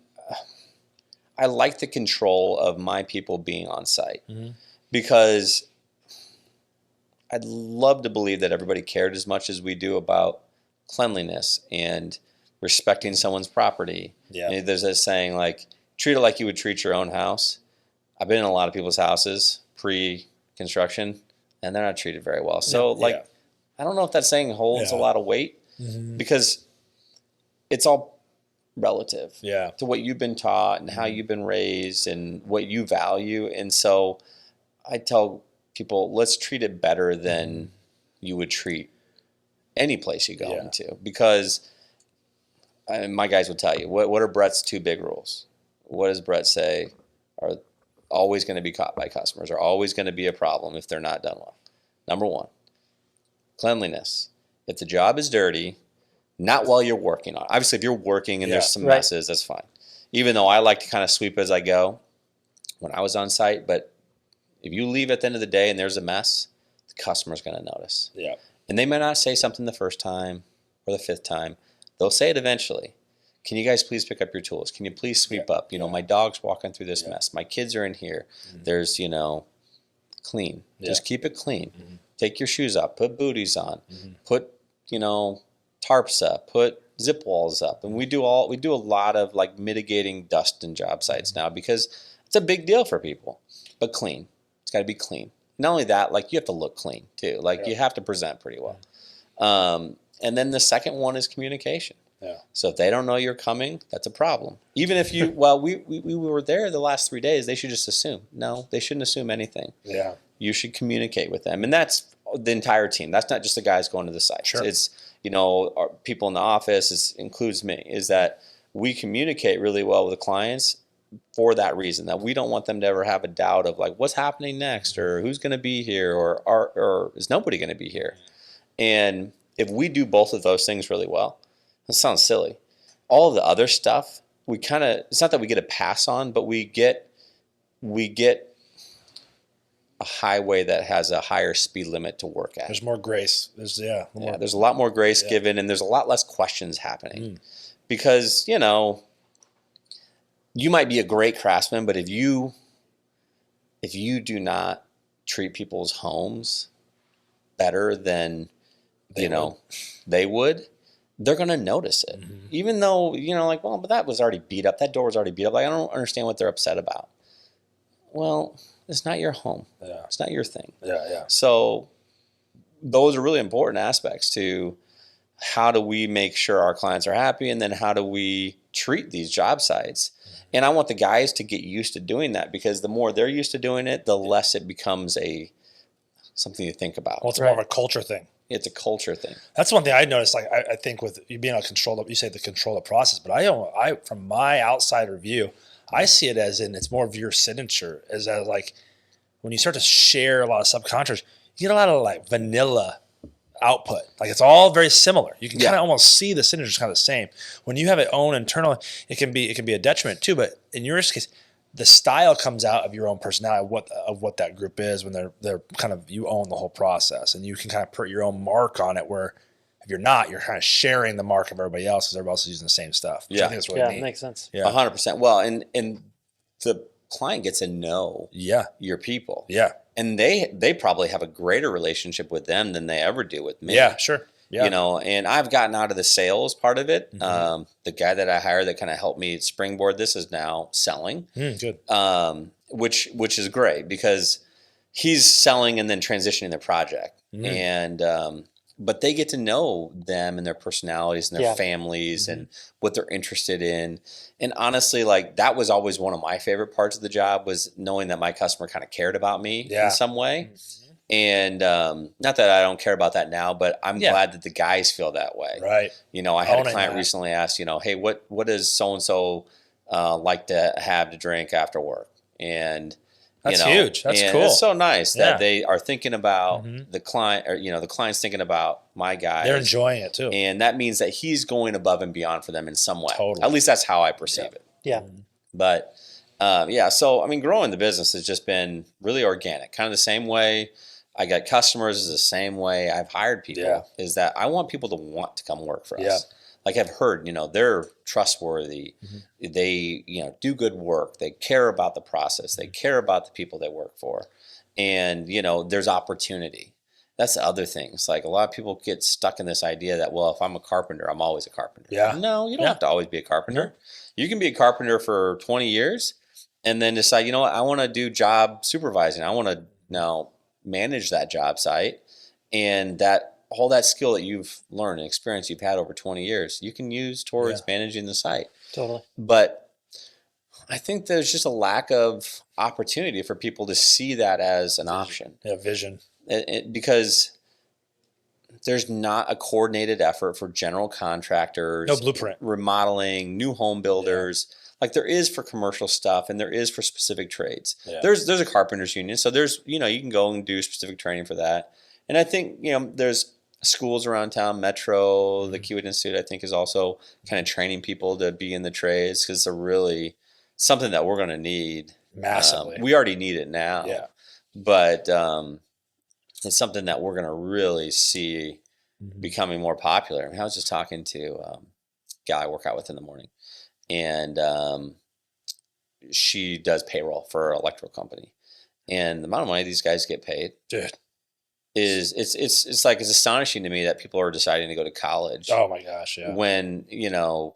I like the control of my people being on site because I'd love to believe that everybody cared as much as we do about cleanliness and respecting someone's property. Yeah. And there's this saying, like, treat it like you would treat your own house. I've been in a lot of people's houses pre-construction, and they're not treated very well. So, I don't know if that saying holds a lot of weight because it's all relative to what you've been taught and how you've been raised and what you value. And so I tell people, let's treat it better than you would treat any place you go into, because my guys will tell you, what are Bret's 2 big rules? What does Bret say are always going to be caught by customers, are always going to be a problem if they're not done well? Number 1, cleanliness. If the job is dirty, not while you're working on it. Obviously, if you're working and there's some messes, that's fine. Even though I like to kind of sweep as I go when I was on site, but if you leave at the end of the day and there's a mess, the customer's going to notice. Yeah. And they may not say something the first time or the 5th time. They'll say it eventually. Can you guys please pick up your tools? Can you please sweep up? My dog's walking through this mess. My kids are in here. There's, clean. Just keep it clean. Take your shoes up. Put booties on. Put, tarps up. Put zip walls up. And we do a lot of like mitigating dust in job sites now because it's a big deal for people. But clean. It's got to be clean. Not only that, like, you have to look clean too. Like, you have to present pretty well. And then the second one is communication. Yeah. So if they don't know you're coming, that's a problem. Even if you, we were there the last 3 days, they should just assume. No, they shouldn't assume anything. Yeah. You should communicate with them. And that's the entire team. That's not just the guys going to the site. Sure. It's, our people in the office, includes me, is that we communicate really well with the clients for that reason, that we don't want them to ever have a doubt of like, what's happening next, or who's going to be here, or is nobody going to be here? And if we do both of those things really well, that sounds silly. All of the other stuff, it's not that we get a pass on, but we get a highway that has a higher speed limit to work at. There's more grace. There's a lot more grace given, and there's a lot less questions happening. Because, you might be a great craftsman, but if you do not treat people's homes better than they would, they're going to notice it. Even though, but that was already beat up. That door was already beat up. Like, I don't understand what they're upset about. Well, it's not your home. Yeah. It's not your thing. Yeah. So those are really important aspects to how do we make sure our clients are happy, and then how do we treat these job sites. And I want the guys to get used to doing that, because the more they're used to doing it, the less it becomes something to think about. Well, it's more of a culture thing. It's a culture thing. That's one thing I noticed. Like, I think with you being able to control, you say the control the process, but I from my outsider view, I see it as it's more of your signature. As like when you start to share a lot of subcontractors, you get a lot of like vanilla output. Like, it's all very similar. You can kind of almost see the signatures kind of the same. When you have it own internal, it can be a detriment too. But in your case, the style comes out of your own personality, of what that group is when they're kind of, you own the whole process and you can kind of put your own mark on it, where if you're not, you're kind of sharing the mark of everybody else because everybody else is using the same stuff. Yeah. I think that's really neat. Makes sense. Yeah. 100%. Well, and the client gets to know your people. Yeah. And they probably have a greater relationship with them than they ever do with me. Yeah, sure. Yeah. You know, and I've gotten out of the sales part of it. The guy that I hired that kind of helped me springboard this is now selling. Good. Which is great because he's selling and then transitioning the project. And but they get to know them and their personalities and their families and what they're interested in. And honestly, like that was always one of my favorite parts of the job, was knowing that my customer kind of cared about me in some way. And not that I don't care about that now, but I'm glad that the guys feel that way. Right. You know, I had a client recently ask, you know, hey, what does so-and-so like to have to drink after work? And that's huge. That's cool. It's so nice that they are thinking about the client, or, you know, the client's thinking about my guys. They're enjoying it too. And that means that he's going above and beyond for them in some way. Totally. At least that's how I perceive it. Yeah. But so, I mean, growing the business has just been really organic, kind of the same way I got customers is the same way I've hired people, is that I want people to want to come work for us. Like I've heard, you know, they're trustworthy. They, you know, do good work. They care about the process. They care about the people they work for. And, you know, there's opportunity. That's the other thing. It's like a lot of people get stuck in this idea that, well, if I'm a carpenter, I'm always a carpenter. Yeah. No, you don't have to always be a carpenter. You can be a carpenter for 20 years and then decide, you know what, I want to do job supervising. I want to now manage that job site, and that all that skill that you've learned and experience you've had over 20 years, you can use towards managing the site. Totally. But I think there's just a lack of opportunity for people to see that as an option. Yeah, vision. Because there's not a coordinated effort for general contractors, no blueprint, remodeling, new home builders. Like there is for commercial stuff and there is for specific trades. There's a carpenters union. So there's, you know, you can go and do specific training for that. And I think, you know, there's schools around town, Metro, the Kiewit Institute, I think is also kind of training people to be in the trades, because they're really something that we're going to need. Massively. We already need it now. Yeah. But it's something that we're going to really see becoming more popular. I mean, I was just talking to a guy I work out with in the morning. And she does payroll for an electrical company, and the amount of money these guys get paid, dude, is it's like, it's astonishing to me that people are deciding to go to college. Oh my gosh, yeah. When, you know,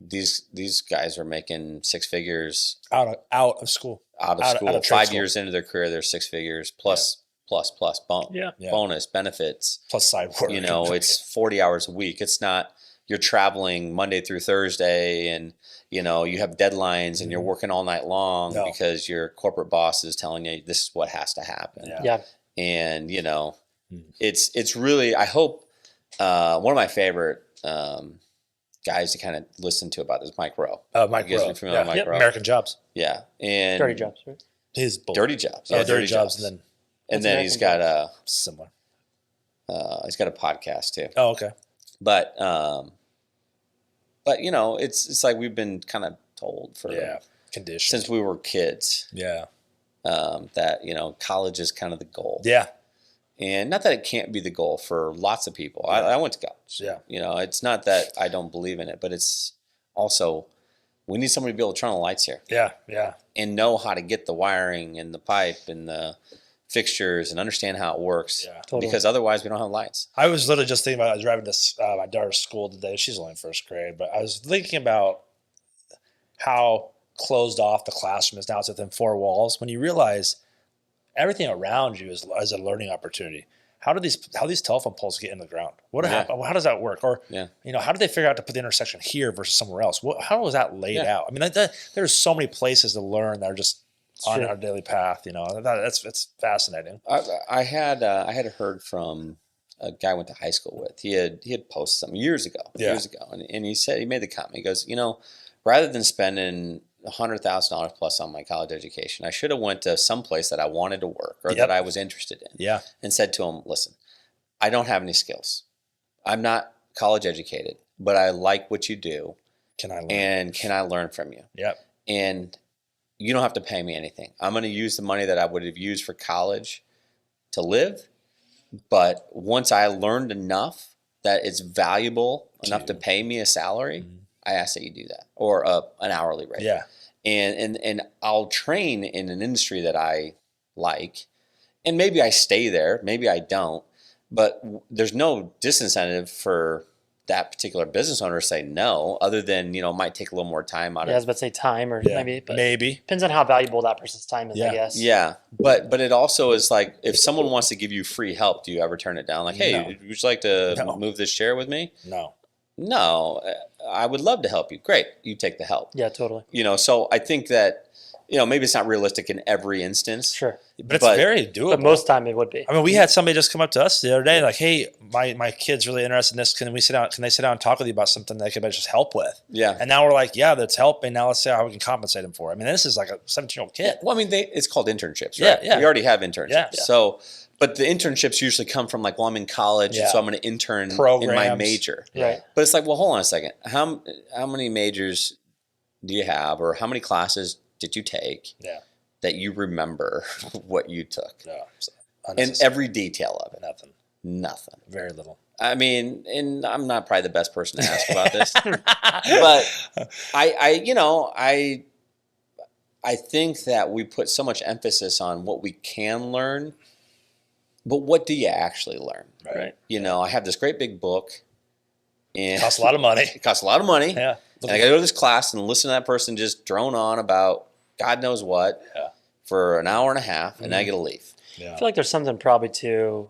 these guys are making six figures out of school. Out of 5 years into their career, they're six figures plus bonus benefits plus side work. You know, it's 40 hours a week. It's not. You're traveling Monday through Thursday, and you know you have deadlines, and you're working all night long because your corporate boss is telling you this is what has to happen. And you know, it's really. I hope one of my favorite guys to kind of listen to about this is Mike Rowe. Mike Rowe, with Mike Rowe? American Jobs. Yeah, and Dirty Jobs, right? His Dirty Jobs. Yeah, Dirty Jobs, and then he's got a similar. He's got a podcast too. Oh, okay. But you know, it's like we've been kind of told for since we were kids. Yeah. That, you know, college is kind of the goal. Yeah. And not that it can't be the goal for lots of people. I went to college. Yeah. You know, it's not that I don't believe in it, but it's also we need somebody to be able to turn on the lights here. Yeah. Yeah. And know how to get the wiring and the pipe and the fixtures and understand how it works. Yeah. Totally. Because otherwise we don't have lights. I was literally just thinking about, I was driving to my daughter's school today. She's only in first grade, but I was thinking about how closed off the classroom is now. It's within four walls. When you realize everything around you is a learning opportunity. How these telephone poles get in the ground? How does that work? Or you know, how did they figure out to put the intersection here versus somewhere else? How was that laid out? I mean, there's so many places to learn that are just on our daily path. You know, it's fascinating. I had heard from a guy I went to high school with. He had posted something years ago, and he said, he made the comment. He goes, you know, rather than spending $100,000 plus on my college education, I should have went to some place that I wanted to work or that I was interested in. Yeah. And said to him, listen, I don't have any skills. I'm not college educated, but I like what you do. Can I learn from you? Yep. And you don't have to pay me anything. I'm going to use the money that I would have used for college to live. But once I learned enough that it's valuable enough to pay me a salary, I ask that you do that, or an hourly rate. Yeah. And I'll train in an industry that I like, and maybe I stay there, maybe I don't, but there's no disincentive for that particular business owner to say no, other than, it might take a little more time out I of was about to say time or maybe. Depends on how valuable that person's time is, I guess. Yeah. But it also is like, if someone wants to give you free help, do you ever turn it down? Like, hey, would you like to move this chair with me? No, I would love to help you. Great. You take the help. Yeah, totally. So I think that, maybe it's not realistic in every instance. Sure. But it's very doable. But most time it would be. I mean, we had somebody just come up to us the other day, like, hey, my kid's really interested in this. Can they sit down and talk with you about something they could just help with? Yeah. And now we're like, yeah, that's helping. Now let's see how we can compensate them for it. I mean, this is like a 17-year-old kid. Well, I mean, it's called internships, right? Yeah. We already have internships. Yeah. So, but the internships usually come from like, well, I'm in college, and so I'm going to intern in my major. Right. But it's like, well, hold on a second. How many majors do you have, or how many classes did you take that you remember what you took? No. And every detail of it. Nothing. Very little. I mean, and I'm not probably the best person to ask about this, but I think that we put so much emphasis on what we can learn, but what do you actually learn? Right. I have this great big book, and It costs a lot of money. It costs a lot of money. Yeah. And I got to go to this class and listen to that person just drone on about God knows what for an hour and a half, and then I get to leave. Yeah. I feel like there's something probably to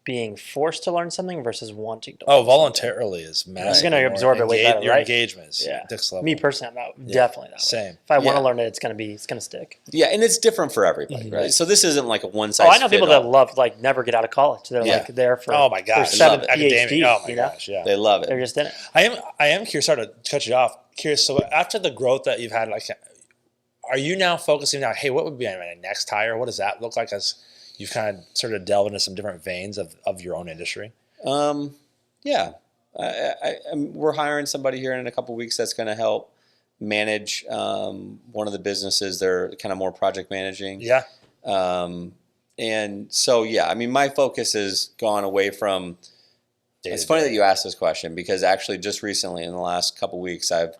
being forced to learn something versus wanting to. Oh, voluntarily is massive. You're going to absorb it way better, Your right? engagement is next level. Me personally, I'm definitely that way. Same. If I want to learn it, it's going to stick. Yeah, and it's different for everybody, right? So this isn't like a one size. Oh, I know people that love never get out of college. They're like there for oh my gosh, for 7 academic. PhDs. Oh my gosh, yeah, they love it. They're just in it. I am curious. Sorry to cut you off. Curious. So after the growth that you've had, like, are you now focusing on, hey, what would be my next hire? What does that look like as you've kind of sort of delved into some different veins of your own industry? Yeah, we're hiring somebody here in a couple of weeks that's going to help manage one of the businesses. They're kind of more project managing. Yeah. And so, I mean, my focus has gone away from. It's funny that you asked this question, because actually just recently in the last couple of weeks, I've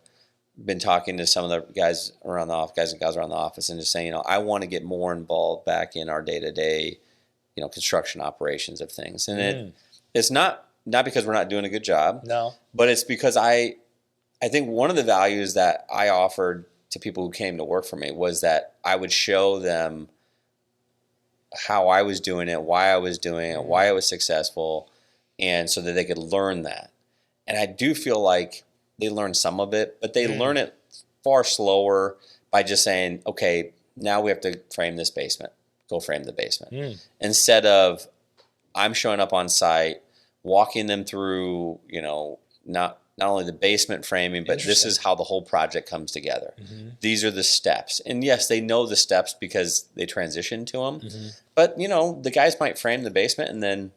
been talking to some of the guys around the office, guys and gals around the office, and just saying, I want to get more involved back in our day-to-day, construction operations of things. And it's not because we're not doing a good job. No. But it's because I think one of the values that I offered to people who came to work for me was that I would show them how I was doing it, why I was doing it, why I was successful, and so that they could learn that. And I do feel like they learn some of it, but they learn it far slower by just saying, okay, now we have to frame this basement. Go frame the basement. Instead of I'm showing up on site, walking them through, not only the basement framing, but this is how the whole project comes together. These are the steps. And yes, they know the steps because they transition to them. But, the guys might frame the basement and then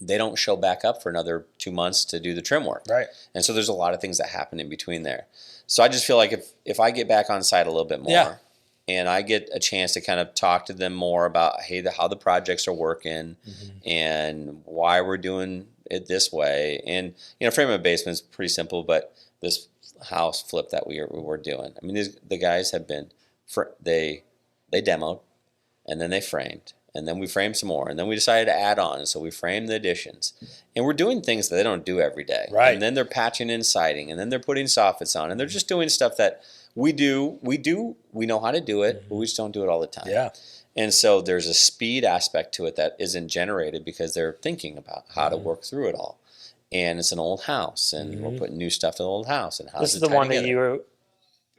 they don't show back up for another 2 months to do the trim work. Right. And so there's a lot of things that happen in between there. So I just feel like if I get back on site a little bit more and I get a chance to kind of talk to them more about, hey, how the projects are working and why we're doing it this way. And, framing a basement is pretty simple, but this house flip that we were doing, I mean, the guys have been, they demoed, and then they framed, and then we framed some more, and then we decided to add on. And so we framed the additions, and we're doing things that they don't do every day. Right. And then they're patching in siding, and then they're putting soffits on, and they're just doing stuff that we know how to do it, but we just don't do it all the time. Yeah. And so there's a speed aspect to it that isn't generated because they're thinking about how to work through it all. And it's an old house, and we're putting new stuff to the old house. And how This does is it the tie one together? that you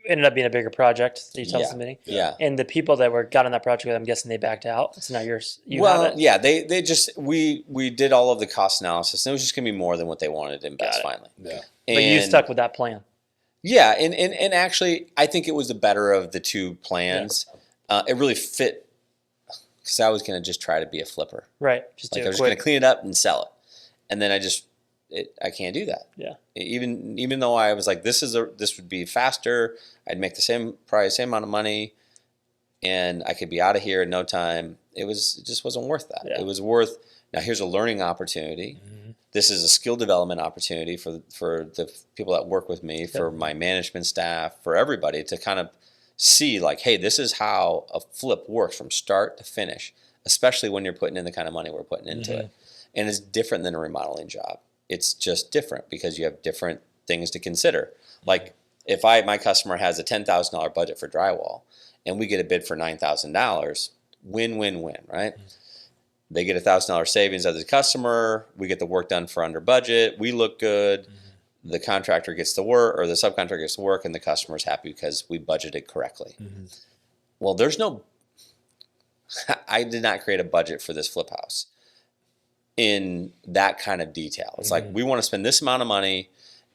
ended up being a bigger project that you told us in the meeting. Yeah. And the people that got on that project, I'm guessing they backed out. It's not yours. Well, yeah, they just we did all of the cost analysis, and it was just gonna be more than what they wanted to invest finally. Yeah. But you stuck with that plan. Yeah, and actually, I think it was the better of the two plans. Yeah. It really fit because I was gonna just try to be a flipper. Right. Just like do I was just gonna clean it up and sell it, and then I just I can't do that. Yeah. Even though I was like, this would be faster. I'd make the same price, same amount of money, and I could be out of here in no time. It just wasn't worth that. Yeah. It was worth, now here's a learning opportunity. This is a skill development opportunity for the people that work with me, for my management staff, for everybody to kind of see like, hey, this is how a flip works from start to finish, especially when you're putting in the kind of money we're putting into it. And it's different than a remodeling job. It's just different because you have different things to consider. Like if my customer has a $10,000 budget for drywall and we get a bid for $9,000, win-win-win, right? They get $1,000 savings as a customer. We get the work done for under budget. We look good. The contractor gets the work, or the subcontractor gets the work, and the customer's happy because we budgeted correctly. Well, I did not create a budget for this flip house in that kind of detail. It's like, we want to spend this amount of money,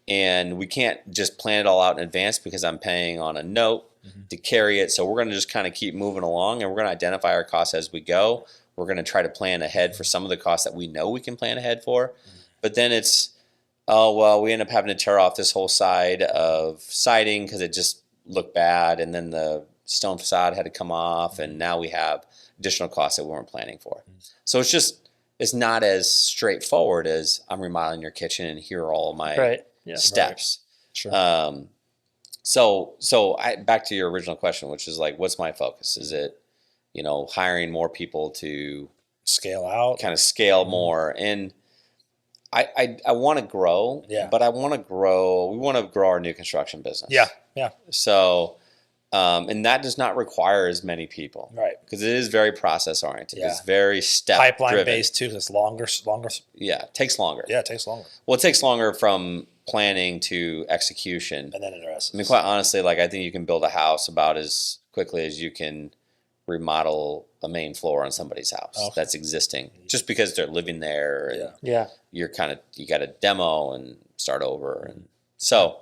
and we can't just plan it all out in advance because I'm paying on a note to carry it. So we're going to just kind of keep moving along, and we're going to identify our costs as we go. We're going to try to plan ahead for some of the costs that we know we can plan ahead for. But then it's, oh, well, we end up having to tear off this whole side of siding because it just looked bad. And then the stone facade had to come off. And now we have additional costs that we weren't planning for. So it's not as straightforward as I'm remodeling your kitchen and here are all my steps. Sure. So back to your original question, which is like, what's my focus? Is it, hiring more people to scale out, kind of scale more? And I want to grow, but we want to grow our new construction business. Yeah. So, and that does not require as many people, Right. Because it is very process oriented. Yeah. It's very step Pipeline driven. based too, because it's longer. Yeah. It takes longer. Yeah, it takes longer. Well, it takes longer from planning to execution. And then it rests. I mean, quite honestly, like I think you can build a house about as quickly as you can remodel a main floor on somebody's house that's existing, just because they're living there. And you're you got to demo and start over. And so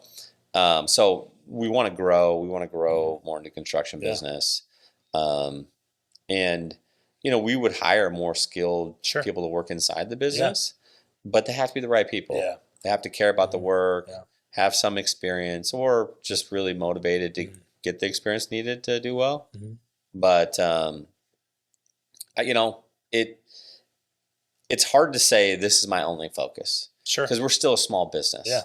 we want to grow. We want to grow more into construction business. And, we would hire more skilled people to work inside the business, but they have to be the right people. Yeah. They have to care about the work, have some experience, or just really motivated to get the experience needed to do well. But, it's hard to say this is my only focus. Sure. Because we're still a small business. Yeah.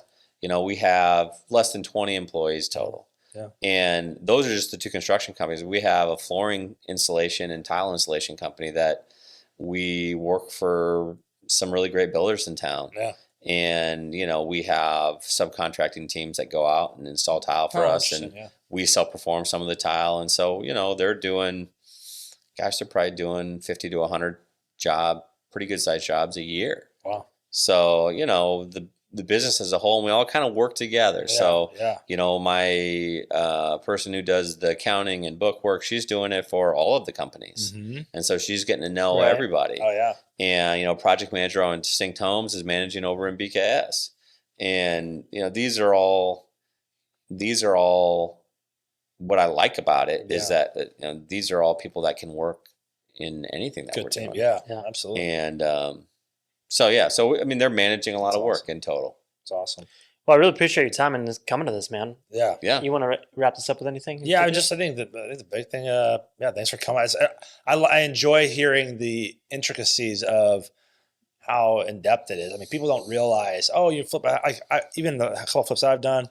We have less than 20 employees total. Yeah. And those are just the two construction companies. We have a flooring installation and tile installation company that we work for some really great builders in town. Yeah. And, we have subcontracting teams that go out and install tile for us. And we self-perform some of the tile. And so, they're probably doing 50 to 100 pretty good sized jobs a year. Wow. So, the business as a whole, and we all kind of work together. So, my person who does the accounting and book work, she's doing it for all of the companies. And so she's getting to know everybody. Oh, yeah. And, project manager on Distinct Homes is managing over in BKS. And, these are all what I like about it is that, these are all people that can work in anything that we're doing. Yeah, absolutely. And, so I mean, they're managing a lot of work in total. It's awesome. Well, I really appreciate your time and coming to this, man. Yeah. You want to wrap this up with anything? Yeah, I think the big thing. Thanks for coming. I enjoy hearing the intricacies of how in depth it is. I mean, people don't realize. Oh, you flip. Even the couple of flips I've done.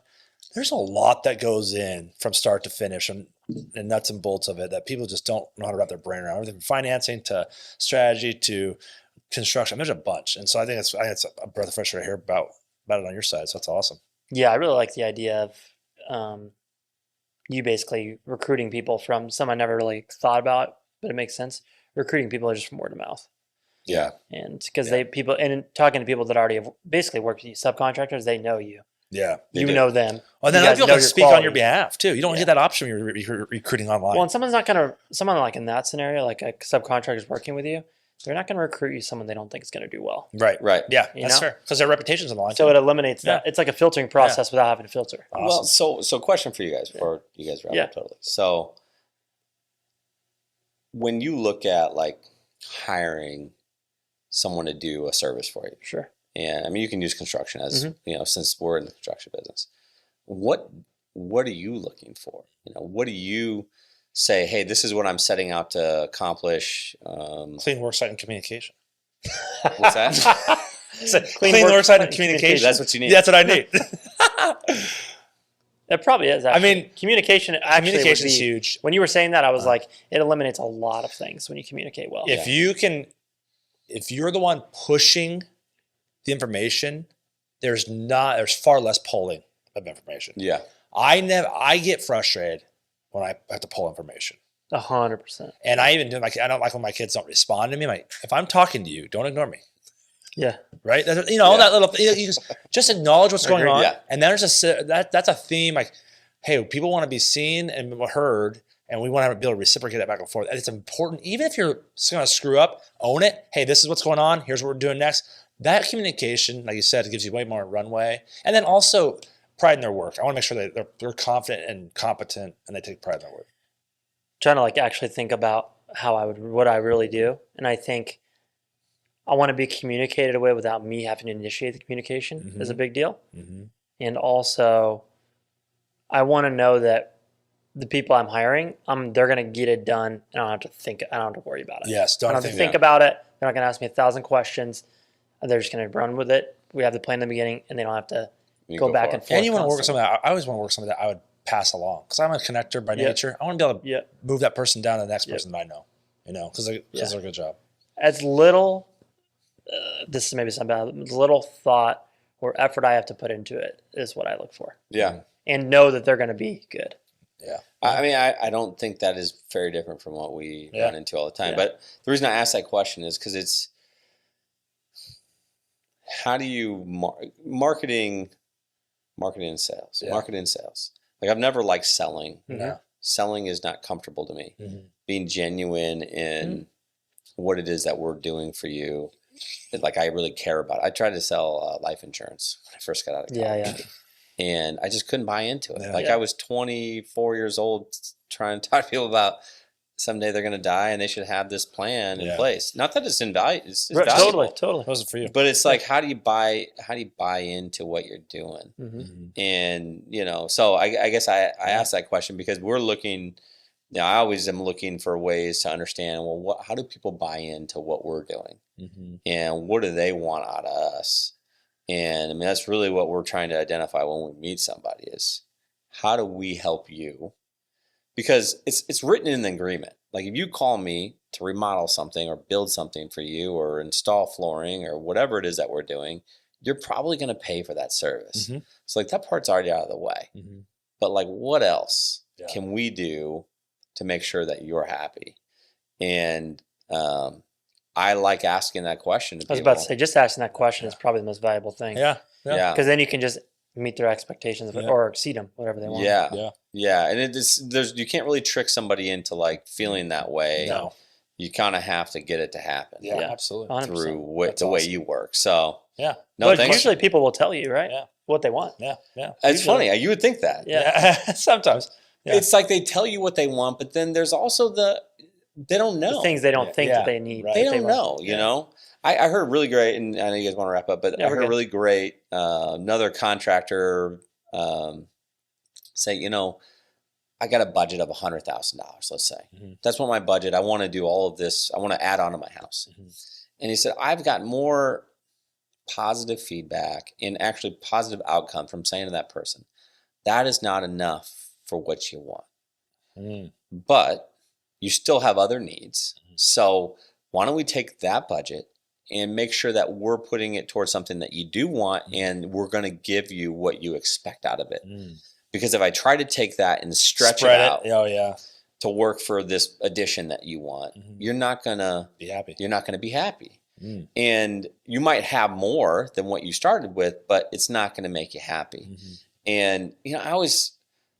There's a lot that goes in from start to finish and nuts and bolts of it that people just don't know how to wrap their brain around. Everything from financing to strategy to construction. There's a bunch. And so I think it's a breath of fresh air to hear about it on your side. So that's awesome. Yeah, I really like the idea of you basically recruiting people from some I never really thought about, but it makes sense. Recruiting people just from word of mouth. Yeah. And because talking to people that already have basically worked with you, subcontractors, they know you. Yeah. You know them. Oh, and then other people can speak on your behalf too. You don't get that option when you're recruiting online. Well, and someone like in that scenario, like a subcontractor is working with you, they're not going to recruit you someone they don't think is going to do well. Right. Yeah, that's fair. Because their reputation's on the line. So it eliminates that. It's like a filtering process without having to filter. Awesome. Well, so question for you guys before you guys wrap up totally. So when you look at like hiring someone to do a service for you. Sure. And I mean, you can use construction as, Mhm. you know, since we're in the construction business. What are you looking for? You know, what do you say, hey, this is what I'm setting out to accomplish? Clean worksite and communication. What's that? Clean worksite and communication. That's what you need. That's what I need. It probably is. Actually. I mean, communication actually Communication would is be, huge. When you were saying that, I was like, it eliminates a lot of things when you communicate well. If you're the one pushing the information, there's far less pulling of information. Yeah. I get frustrated when I have to pull information. 100%. And I even I don't like when my kids don't respond to me. I'm like, if I'm talking to you, don't ignore me. Yeah. Right. That little, you just acknowledge what's going on. Yeah. And there's that's a theme. Like, hey, people want to be seen and heard, and we want to be able to reciprocate that back and forth. And it's important, even if you're going to screw up, own it. Hey, this is what's going on. Here's what we're doing next. That communication, like you said, gives you way more runway. And then also pride in their work. I want to make sure that they're confident and competent, and they take pride in their work. Trying to like actually think about what I really do. And I think I want to be communicated with without me having to initiate the communication is a big deal. Mm-hmm. And also I want to know that the people I'm hiring, they're going to get it done, and I don't have to think. I don't have to worry about it. Yes, I don't have to think about it. They're not going to ask me 1,000 questions. They're just going to run with it. We have the plan in the beginning, and they don't have to go back and forth. And you want to work with something that I always want to work with something that I would pass along, because I'm a connector by nature. I want to be able to move that person down to the next person that I know. Because they're a good job. As little, this is maybe something bad, as little thought or effort I have to put into it is what I look for. Yeah. And know that they're going to be good. Yeah. I mean, I don't think that is very different from what we run into all the time. Yeah. But the reason I ask that question is because it's, how do you marketing and sales? Yeah. Marketing and sales. Like, I've never liked selling. Yeah. Selling is not comfortable to me. Mm-hmm. Being genuine in what it is that we're doing for you, like, I really care about it. I tried to sell life insurance when I first got out of college. Yeah. And I just couldn't buy into it. Yeah. I was 24 years old trying to talk to people about someday they're going to die and they should have this plan in place. Not that it's invaluable. It's valuable. Totally. That wasn't for you. But it's like, how do you buy into what you're doing? Mm-hmm. And, so I guess I asked that question because we're looking, I always am looking for ways to understand, well, how do people buy into what we're doing? Mm-hmm. And what do they want out of us? And I mean, that's really what we're trying to identify when we meet somebody is, how do we help you? Because it's written in the agreement. Like, if you call me to remodel something or build something for you or install flooring or whatever it is that we're doing, you're probably going to pay for that service. Mm-hmm. So like, that part's already out of the way. Mm-hmm. But like, what else can we do to make sure that you're happy? And I like asking that question to people. I was about to say, just asking that question is probably the most valuable thing. Yeah. Because then you can just meet their expectations or exceed them, whatever they want. Yeah. And you can't really trick somebody into like feeling that way. No. You kind of have to get it to happen. Yeah, absolutely. 100%. Through the way you work. So yeah. No, but usually people will tell you, right? Yeah. What they want. Yeah. It's funny. You would think that. Yeah. Sometimes. Yeah. It's like they tell you what they want, but then there's also they don't know. The things they don't think that they need. Right. They don't know, you know? I heard really great, and I know you guys want to wrap up, but I heard really great, another contractor say, I got a budget of $100,000, let's say. Mm-hmm. That's what my budget, I want to do all of this. I want to add on to my house. Mm-hmm. And he said, I've got more positive feedback and actually positive outcome from saying to that person, that is not enough for what you want. Mm. But you still have other needs. Mm-hmm. So why don't we take that budget and make sure that we're putting it towards something that you do want, and we're going to give you what you expect out of it. Mm. Because if I try to take that and stretch it out to work for this addition that you want, you're not going to be happy. You're not going to be happy. Mm. And you might have more than what you started with, but it's not going to make you happy. Mm-hmm. And, I always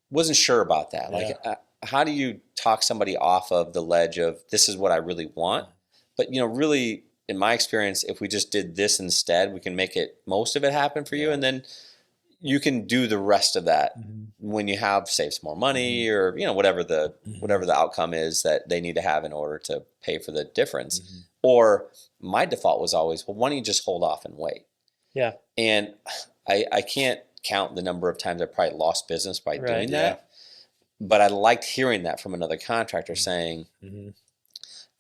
wasn't sure about that. Like, how do you talk somebody off of the ledge of, this is what I really want? But, really, in my experience, if we just did this instead, we can make most of it happen for you. And then you can do the rest of that when you have saved some more money or, whatever the outcome is that they need to have in order to pay for the difference. Or my default was always, well, why don't you just hold off and wait? Yeah. And I can't count the number of times I probably lost business by doing that. But I liked hearing that from another contractor saying,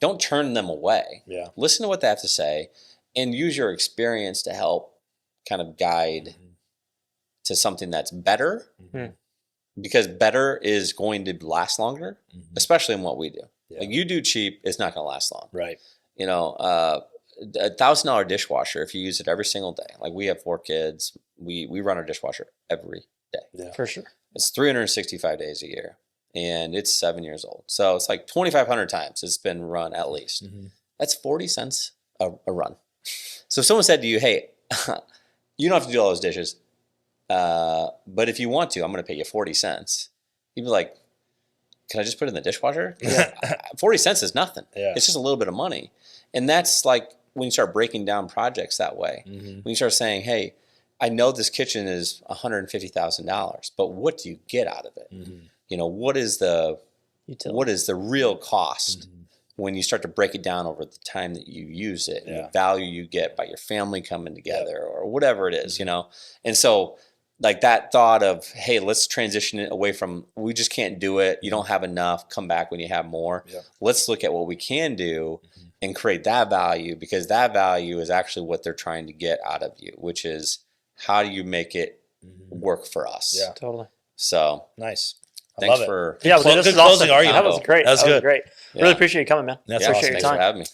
don't turn them away. Yeah. Listen to what they have to say and use your experience to help kind of guide to something that's better, because better is going to last longer, especially in what we do. Yeah. Like you do cheap, it's not going to last long. Right. You know, $1,000 dishwasher, if you use it every single day, like we have 4 kids, we run our dishwasher every day. Yeah. For sure. It's 365 days a year, and it's 7 years old. So it's like 2,500 times it's been run at least. That's 40 cents a run. So if someone said to you, hey, you don't have to do all those dishes, but if you want to, I'm going to pay you 40 cents. You'd be like, can I just put it in the dishwasher? Yeah. 40 cents is nothing. Yeah. It's just a little bit of money. And that's like when you start breaking down projects that way, when you start saying, hey, I know this kitchen is $150,000, but what do you get out of it? You know, what is the real cost when you start to break it down over the time that you use it and the value you get by your family coming together or whatever it is, you know? And so like that thought of, hey, let's transition it away from, we just can't do it. You don't have enough. Come back when you have more. Yeah. Let's look at what we can do and create that value, because that value is actually what they're trying to get out of you, which is how do you make it work for us? Yeah. Totally. So Nice. I thanks love it. for Yeah, Good this is closing awesome. argument. That was great. That was good. Great. Yeah. Really appreciate you coming, man. That's yeah, Appreciate awesome. your thanks for time. having me.